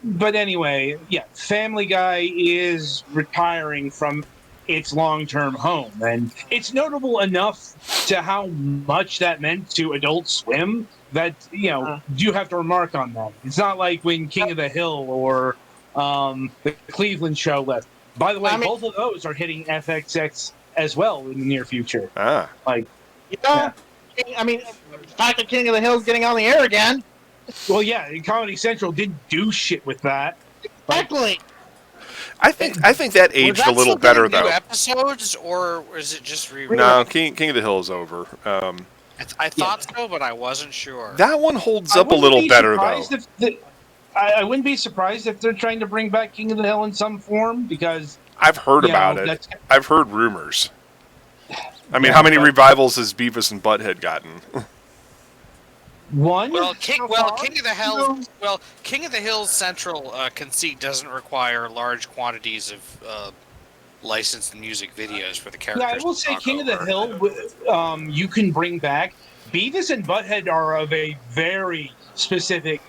but anyway, Family Guy is retiring from its long-term home, and it's notable enough to how much that meant to Adult Swim that you have to remark on that. It's not like when King of the Hill or the Cleveland Show left. By the way, both of those are hitting FXX as well in the near future. Like, I mean, the fact that King of the Hill is getting on the air again. Well, yeah, Comedy Central didn't do shit with that. Exactly. I think that aged a little better though. New episodes, or is it just reruns? No, King of the Hill is over. I thought so, but I wasn't sure. That one holds up a little better though. I wouldn't be surprised if they're trying to bring back King of the Hill in some form, because I've heard about it. I've heard rumors. I mean, how many revivals has Beavis and Butthead gotten? One. King of the Hill's central conceit doesn't require large quantities of licensed music videos for the characters. Yeah, I will say King of the Hill, you can bring back. Beavis and Butthead are of a very specific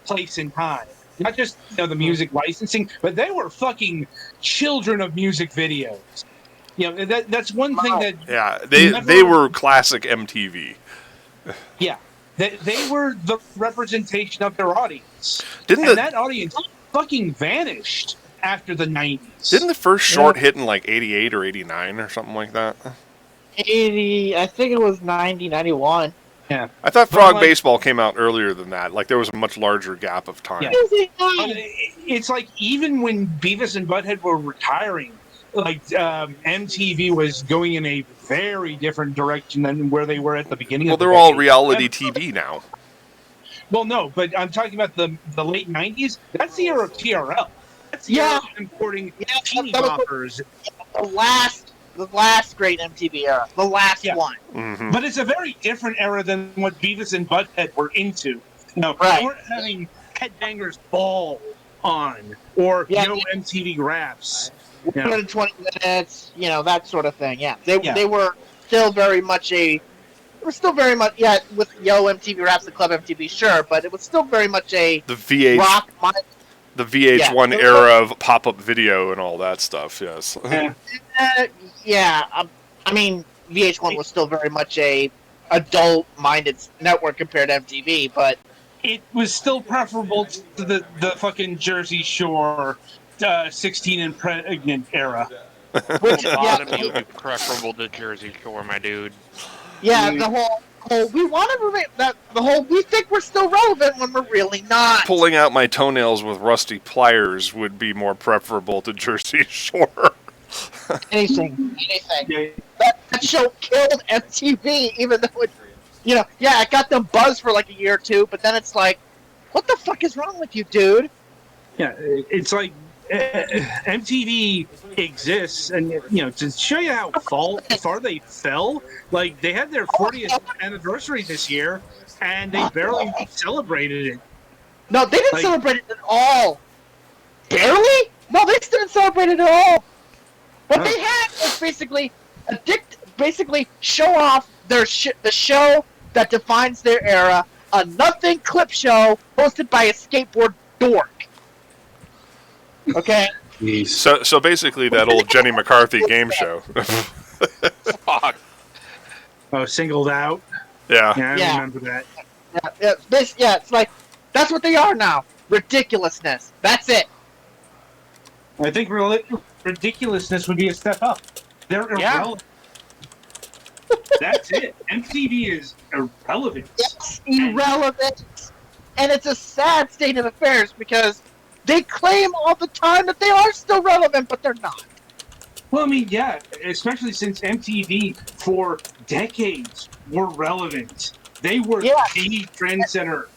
place in time. Not just the music licensing, but they were fucking children of music videos. That's one thing that. Yeah, they were classic MTV. Yeah. They were the representation of their audience. That audience fucking vanished after the 90s. Didn't the first short hit in like 88 or 89 or something like that? 80, I think it was 90, 91. Yeah. I thought Frog Baseball came out earlier than that. Like there was a much larger gap of time. Yeah. It's like even when Beavis and Butthead were retiring, like MTV was going in a very different direction than where they were at the beginning. Well, they're all reality TV now. Well, no, but I'm talking about the late 90s. That's the era of TRL. That's the era of importing teeny boppers. The last great MTV era. The last one. Mm-hmm. But it's a very different era than what Beavis and Butthead were into. They weren't having Headbangers Ball on or no MTV Raps. 120 minutes, that sort of thing. Yeah, they were still very much with Yo MTV Raps, the Club MTV, sure, but it was still very much the rock. The VH1 era of pop-up video and all that stuff. Yes. I mean, VH1 was still very much a adult-minded network compared to MTV, but it was still preferable to the fucking Jersey Shore 16 and pregnant era. Which preferable to Jersey Shore, my dude. Yeah, the whole we think we're still relevant when we're really not. Pulling out my toenails with rusty pliers would be more preferable to Jersey Shore. Anything. That show killed MTV, even though it got them buzz for like a year or two, but then it's like, what the fuck is wrong with you, dude? Yeah, it's like MTV exists, and to show you how far they fell, like they had their 40th anniversary this year, and they barely celebrated it. No, they didn't celebrate it at all. Barely? No, they didn't celebrate it at all. What they had was basically show off the show that defines their era, a nothing clip show hosted by a skateboard dork. Okay. So basically that old Jenny McCarthy game show. Fuck. Oh, Singled Out. Yeah. Yeah, I remember that. Yeah, it's like that's what they are now. Ridiculousness. That's it. I think ridiculousness would be a step up. They're irrelevant. That's it. MTV is irrelevant. It's irrelevant. And it's a sad state of affairs because they claim all the time that they are still relevant, but they're not. Well, I mean, yeah, especially since MTV for decades were relevant. They were the trendsetter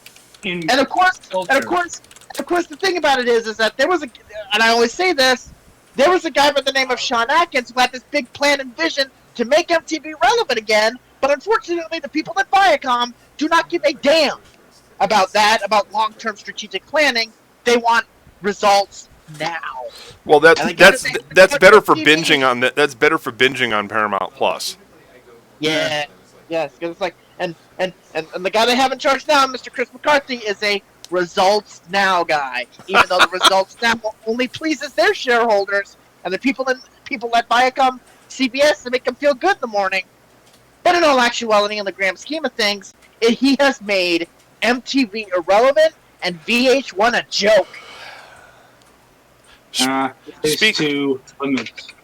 in and of course, culture. of course, the thing about it is that there was and I always say this, there was a guy by the name of Sean Atkins who had this big plan and vision to make MTV relevant again, but unfortunately the people at Viacom do not give a damn about that, about long-term strategic planning. They want results now. Well, that's better for binging on that. That's better for binging on Paramount Plus. Yeah, yes, because it's like, and the guy they have in charge now, Mr. Chris McCarthy, is a results now guy. Even though the results now only pleases their shareholders and the people at Viacom, CBS, to make them feel good in the morning. But in all actuality, in the grand scheme of things, he has made MTV irrelevant and VH1 a joke.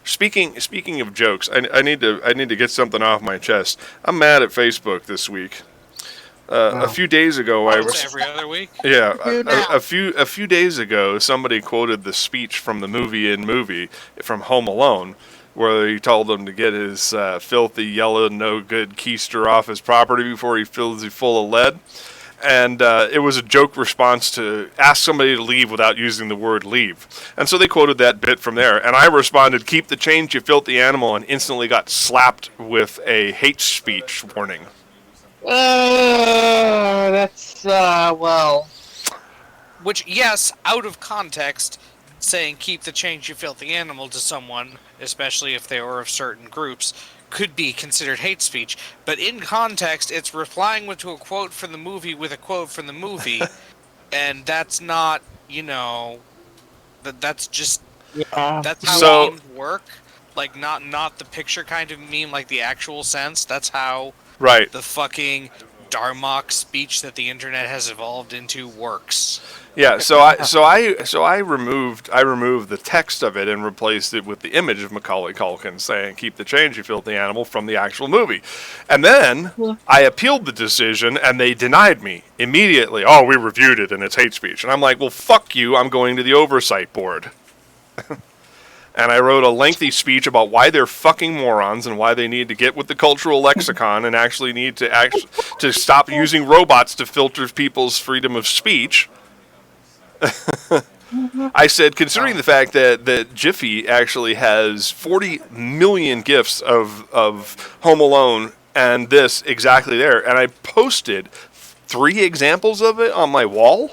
Speaking of jokes, I need to get something off my chest. I'm mad at Facebook this week. A few days ago, every other week. Yeah, a few days ago, somebody quoted the speech from the movie from Home Alone, where he told him to get his filthy, yellow, no good keister off his property before he fills it full of lead. And it was a joke response to ask somebody to leave without using the word leave. And so they quoted that bit from there. And I responded, "Keep the change, you filthy animal," and instantly got slapped with a hate speech warning. That's, well... Which, yes, out of context, saying "keep the change, you filthy animal" to someone, especially if they were of certain groups, could be considered hate speech, but in context, it's replying to a quote from the movie with a quote from the movie, and that's not, that's just, that's how memes work. Like, not the picture kind of meme, like the actual sense. That's how the fucking Darmok speech that the internet has evolved into works. Yeah, so I removed the text of it and replaced it with the image of Macaulay Culkin saying "keep the change, you filthy animal" from the actual movie. And then I appealed the decision and they denied me immediately. "Oh, we reviewed it and it's hate speech." And I'm like, "Well, fuck you, I'm going to the oversight board." And I wrote a lengthy speech about why they're fucking morons and why they need to get with the cultural lexicon and actually need to stop using robots to filter people's freedom of speech. I said, considering the fact that Jiffy actually has 40 million GIFs of Home Alone and this exactly there, and I posted 3 examples of it on my wall.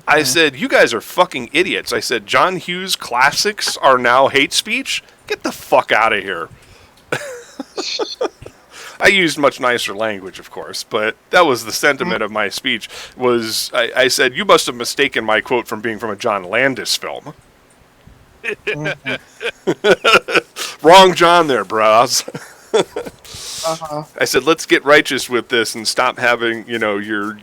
I said, "You guys are fucking idiots." I said, "John Hughes classics are now hate speech? Get the fuck out of here." I used much nicer language, of course, but that was the sentiment of my speech. I said, "You must have mistaken my quote from being from a John Landis film." Wrong John there, bros. I said, "Let's get righteous with this and stop having, your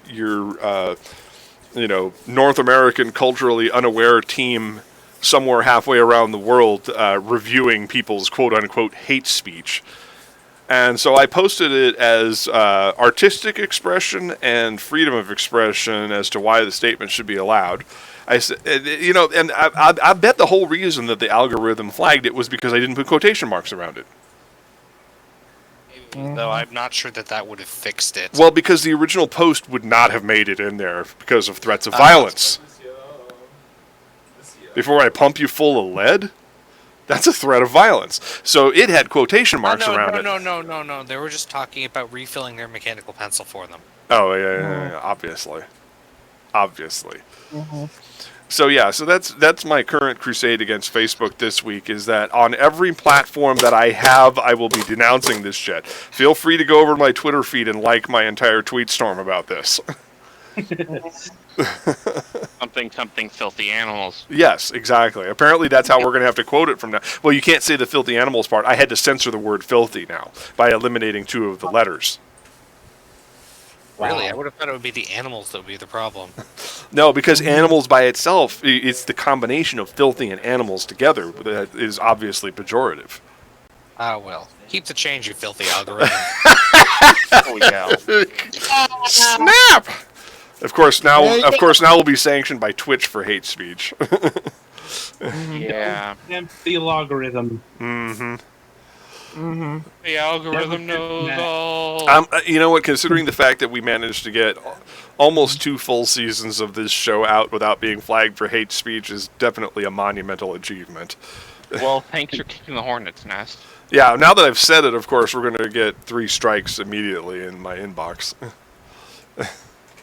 North American culturally unaware team somewhere halfway around the world reviewing people's quote-unquote hate speech." And so I posted it as artistic expression and freedom of expression as to why the statement should be allowed. I said, and I bet the whole reason that the algorithm flagged it was because I didn't put quotation marks around it. Though I'm not sure that would have fixed it. Well, because the original post would not have made it in there because of threats of violence. before I pump you full of lead? That's a threat of violence. So it had quotation marks around it. No. They were just talking about refilling their mechanical pencil for them. Oh, yeah, obviously. Mm-hmm. So that's my current crusade against Facebook this week, is that on every platform that I have, I will be denouncing this shit. Feel free to go over to my Twitter feed and like my entire tweet storm about this. something filthy animals. Yes, exactly. Apparently that's how we're going to have to quote it from now. Well, you can't say the filthy animals part. I had to censor the word filthy now by eliminating 2 of the letters. Really? I would have thought it would be the animals that would be the problem. No, because animals by itself, it's the combination of filthy and animals together that is obviously pejorative. Ah, well. Keep the change, you filthy algorithm. Holy cow. Snap! Of course, now we'll be sanctioned by Twitch for hate speech. Yeah. The algorithm. Mm-hmm. Mm-hmm. The algorithm knows all. You know what? Considering the fact that we managed to get almost 2 full seasons of this show out without being flagged for hate speech is definitely a monumental achievement. Well, thanks for kicking the hornet's nest. Yeah, now that I've said it, of course, we're going to get 3 strikes immediately in my inbox.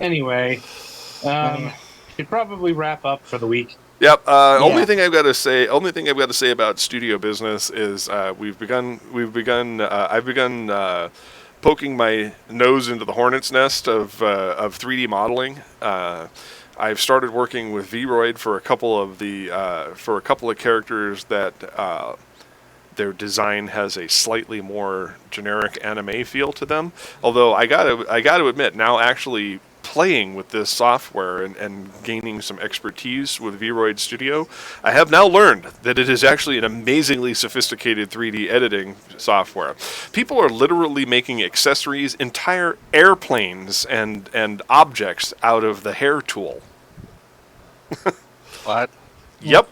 Anyway, should probably wrap up for the week. Yep. Only thing I've got to say about studio business is I've begun poking my nose into the hornet's nest of 3D modeling. I've started working with Vroid for a couple of characters that their design has a slightly more generic anime feel to them. Although I got to admit, now actually playing with this software and gaining some expertise with Vroid Studio, I have now learned that it is actually an amazingly sophisticated 3D editing software. People are literally making accessories, entire airplanes and objects out of the hair tool. What? Yep.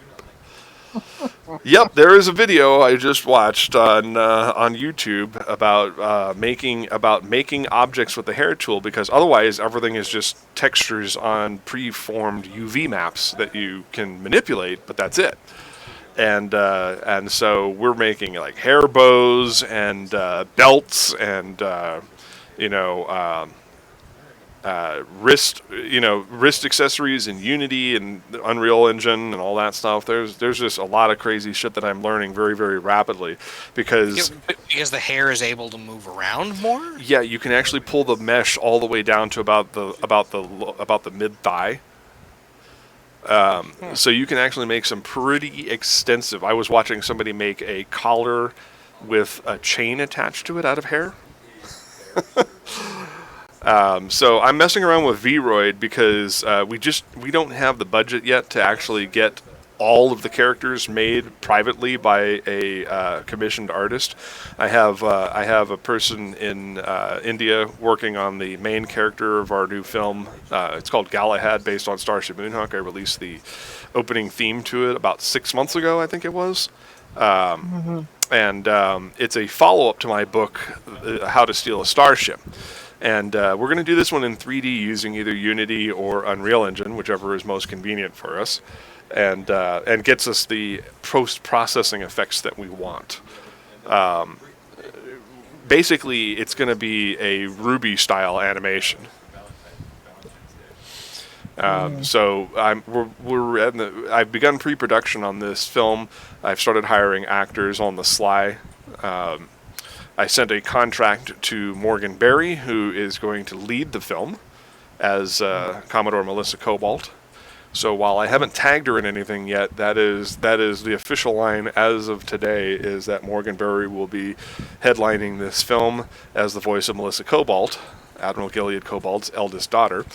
Yep, there is a video I just watched on YouTube about making objects with the hair tool, because otherwise everything is just textures on preformed UV maps that you can manipulate, but that's it. And so we're making like hair bows and belts and wrist accessories in Unity and Unreal Engine and all that stuff. There's just a lot of crazy shit that I'm learning very, very rapidly because the hair is able to move around more. Yeah, you can actually pull the mesh all the way down to about the mid thigh. So you can actually make some pretty extensive. I was watching somebody make a collar with a chain attached to it out of hair. So I'm messing around with Vroid because we don't have the budget yet to actually get all of the characters made privately by a commissioned artist. I have a person in India working on the main character of our new film. It's called Galahad, based on Starship Moonhawk. I released the opening theme to it about 6 months ago, I think it was. And it's a follow-up to my book, How to Steal a Starship. And we're going to do this one in 3D using either Unity or Unreal Engine, whichever is most convenient for us, and gets us the post-processing effects that we want. Basically, it's going to be a Ruby-style animation. So I've begun pre-production on this film. I've started hiring actors on the sly. I sent a contract to Morgan Berry, who is going to lead the film as Commodore Melissa Cobalt. So while I haven't tagged her in anything yet, that is the official line as of today, is that Morgan Berry will be headlining this film as the voice of Melissa Cobalt, Admiral Gilead Cobalt's eldest daughter,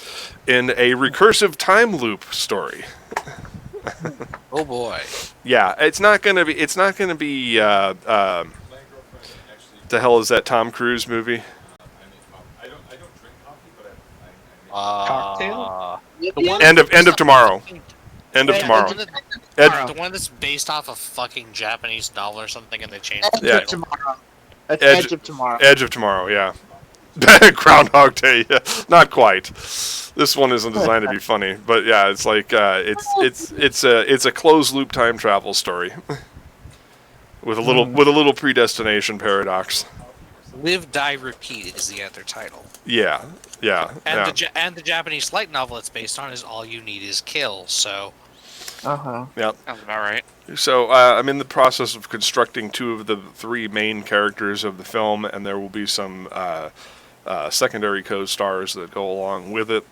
in a recursive time loop story. Oh boy. Yeah, it's not gonna be the hell is that Tom Cruise movie? Cocktail? End of tomorrow. End of tomorrow. The one that's based off a fucking Japanese doll or something, and they changed the Edge of title. Tomorrow. That's Edge of Tomorrow. Edge of Tomorrow, yeah. Groundhog Day, yeah, not quite. This one isn't designed to be funny, but yeah, it's like it's a closed loop time travel story with a little predestination paradox. Live, Die, Repeat is the other title. Yeah. And the Japanese light novel it's based on is All You Need Is Kill. So. Yeah. Sounds about right. So I'm in the process of constructing 2 of the 3 main characters of the film, and there will be some secondary co-stars that go along with it.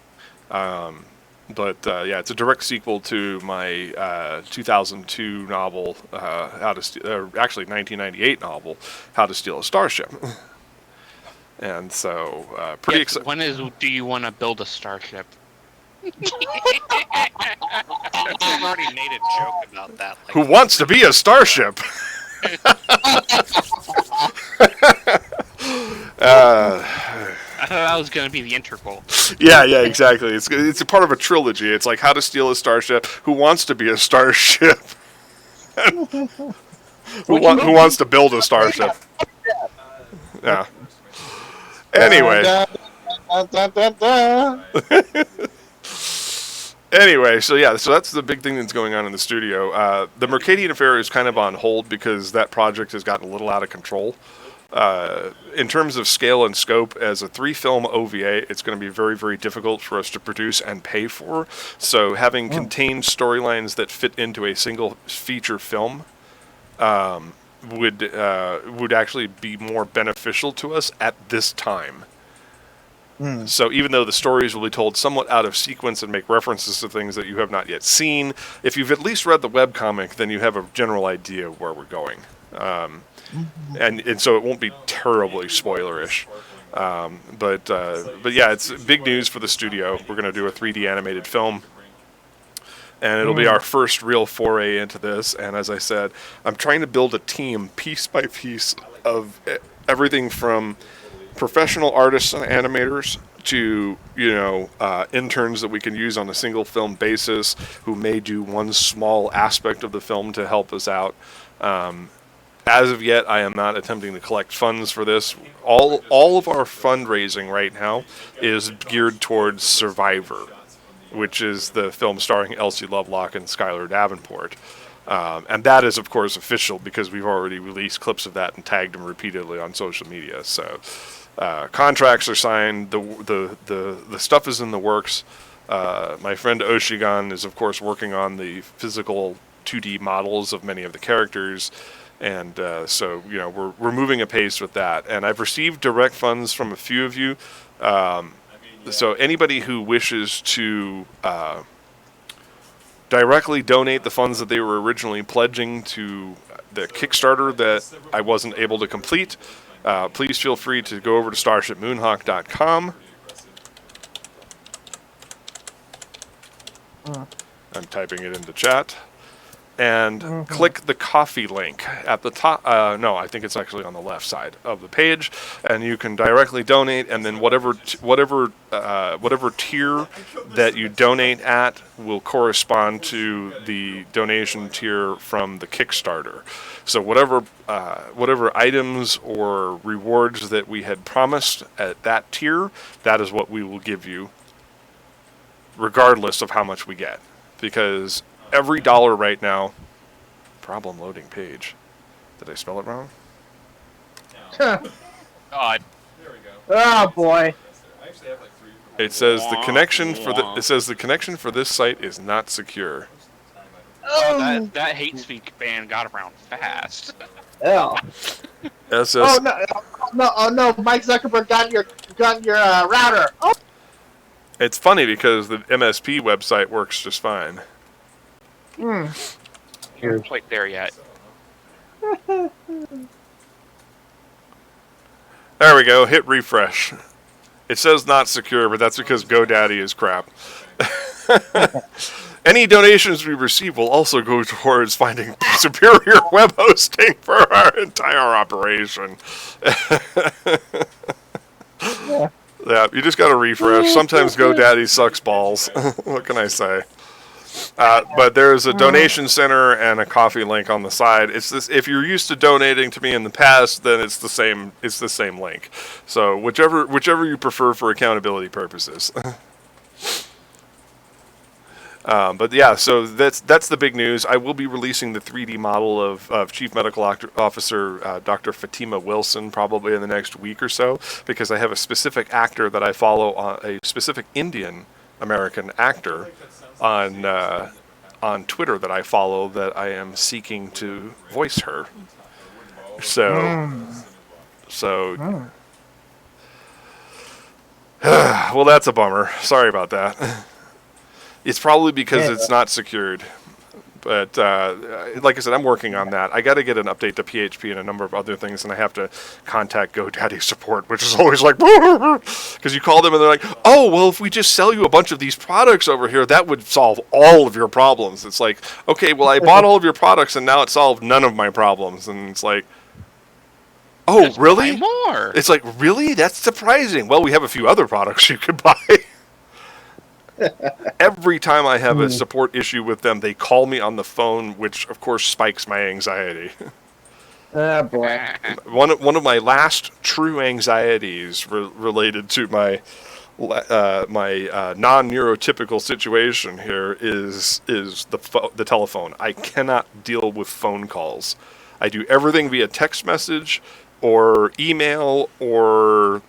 But it's a direct sequel to my 2002 novel, actually 1998 novel, How to Steal a Starship. And so, pretty excited. When do you want to build a starship? I've already made a joke about that. Who wants to be a starship? I thought that was going to be the integral. Yeah, exactly. It's a part of a trilogy. It's like How to Steal a Starship, Who Wants to Be a Starship, who wants to build a starship. Yeah. Anyway. Anyway, so that's the big thing that's going on in the studio. The Mercadian Affair is kind of on hold because that project has gotten a little out of control. In terms of scale and scope, as a 3-film OVA, it's going to be very, very difficult for us to produce and pay for. So having contained storylines that fit into a single feature film would actually be more beneficial to us at this time. So even though the stories will be told somewhat out of sequence and make references to things that you have not yet seen, if you've at least read the webcomic, then you have a general idea of where we're going. And so it won't be terribly spoilerish. But yeah, it's big news for the studio. We're going to do a 3D animated film. And it'll be our first real foray into this. And as I said, I'm trying to build a team piece by piece of everything from professional artists and animators to interns that we can use on a single film basis who may do one small aspect of the film to help us out. As of yet, I am not attempting to collect funds for this. All of our fundraising right now is geared towards Survivor, which is the film starring Elsie Lovelock and Skylar Davenport. And that is, of course, official because we've already released clips of that and tagged them repeatedly on social media. So contracts are signed. The stuff is in the works. My friend Oshigan is, of course, working on the physical 2D models of many of the characters. And so we're moving apace with that. And I've received direct funds from a few of you. So anybody who wishes to directly donate the funds that they were originally pledging to the Kickstarter that I wasn't able to complete, please feel free to go over to starshipmoonhawk.com. I'm typing it into chat. And click the coffee link at the top. No, I think it's actually on the left side of the page, and you can directly donate. And then whatever tier that you donate at will correspond to the donation tier from the Kickstarter. So whatever items or rewards that we had promised at that tier, that is what we will give you, regardless of how much we get, because every dollar right now. Problem loading page. Did I spell it wrong? God. Oh boy. It says the connection for this site is not secure. Oh, that hate speak ban got around fast. Oh. SS. Oh no! Mike Zuckerberg got your router. Oh. It's funny because the MSP website works just fine. You're not quite there yet. There we go. Hit refresh. It says not secure, but that's because GoDaddy is crap. Any donations we receive will also go towards finding superior web hosting for our entire operation. Yeah, you just got to refresh. Sometimes GoDaddy sucks balls. What can I say? But there's a donation center and a coffee link on the side. It's this. If you're used to donating to me in the past, then it's the same. It's the same link. So whichever you prefer for accountability purposes. But yeah, so that's the big news. I will be releasing the 3D model of Chief Medical Officer Dr. Fatima Wilson probably in the next week or so, because I have a specific actor that I follow, a specific Indian American actor on Twitter that I follow, that I am seeking to voice her. So well, that's a bummer. Sorry about that. It's probably because it's not secured. But like I said, I'm working on that. I got to get an update to PHP and a number of other things, and I have to contact GoDaddy support, which is always like, because you call them and they're like, oh, well, if we just sell you a bunch of these products over here, that would solve all of your problems. It's like, okay, well, I bought all of your products, and now it solved none of my problems. And it's like, oh, Just really? buy more. It's like, really? That's surprising. Well, we have a few other products you could buy. Every time I have a support issue with them, they call me on the phone, which of course spikes my anxiety. Oh boy. One of my last true anxieties related to my non-neurotypical situation here is the telephone. I cannot deal with phone calls. I do everything via text message or email or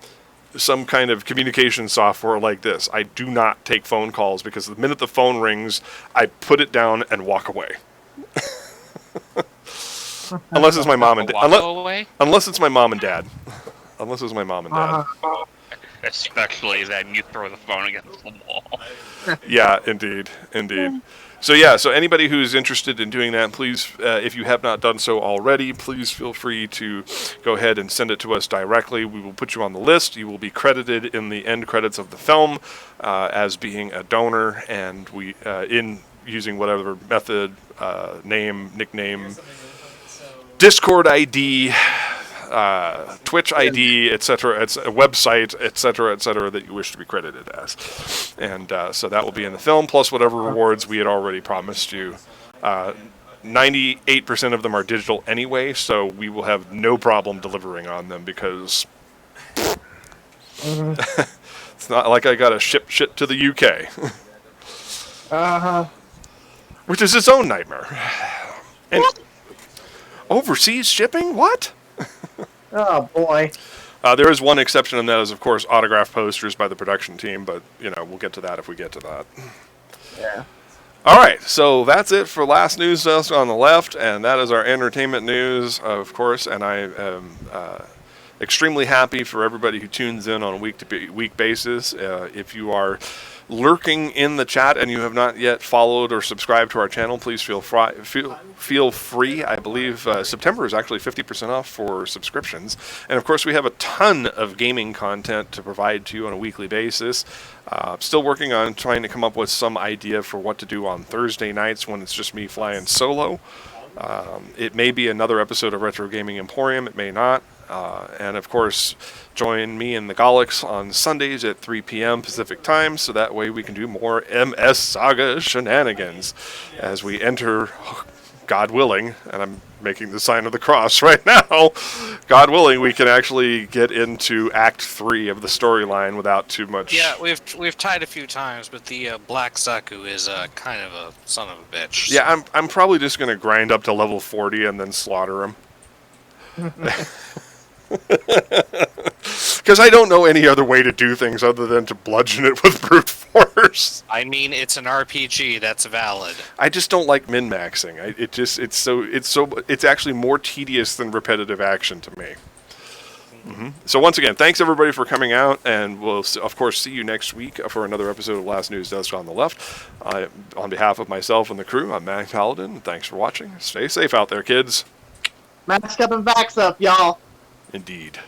some kind of communication software like this. I do not take phone calls because the minute the phone rings, I put it down and walk away. Unless it's my mom and dad. Unless it's my mom and dad. Unless it's my mom and dad. Especially then you throw the phone against the wall. Yeah, indeed. So anybody who's interested in doing that, please, if you have not done so already, please feel free to go ahead and send it to us directly. We will put you on the list. You will be credited in the end credits of the film as being a donor, and we in using whatever method, name, nickname, Discord ID, Twitch ID, etc., it's a website, etc., that you wish to be credited as. And so that will be in the film, plus whatever rewards we had already promised you. 98% of them are digital anyway, so we will have no problem delivering on them because it's not like I got to ship shit to the UK. Which is its own nightmare. And overseas shipping? What? Oh boy. There is one exception, and that is, of course, autographed posters by the production team, but, we'll get to that if we get to that. Yeah. All right, so that's it for last news desk on the left, and that is our entertainment news, of course, and I am extremely happy for everybody who tunes in on a week-to-week basis. If you are lurking in the chat and you have not yet followed or subscribed to our channel, please feel free. I believe September is actually 50% off for subscriptions. And of course, we have a ton of gaming content to provide to you on a weekly basis. Still working on trying to come up with some idea for what to do on Thursday nights when it's just me flying solo. It may be another episode of Retro Gaming Emporium. It may not. And of course, join me and the Golics on Sundays at 3 p.m. Pacific time, so that way we can do more MS Saga shenanigans as we enter, God willing, and I'm making the sign of the cross right now, God willing, we can actually get into Act 3 of the storyline without too much... Yeah, we've tied a few times, but the Black Zaku is kind of a son of a bitch. So. Yeah, I'm probably just going to grind up to level 40 and then slaughter him. Because I don't know any other way to do things other than to bludgeon it with brute force. I mean, it's an RPG. That's valid. I just don't like min-maxing. It's actually more tedious than repetitive action to me. Mm-hmm. So once again, thanks everybody for coming out, and we'll of course see you next week for another episode of Last News Desk on the Left. On behalf of myself and the crew, I'm Mac Paladin. Thanks for watching. Stay safe out there, kids. Max up and backs up, y'all. Indeed.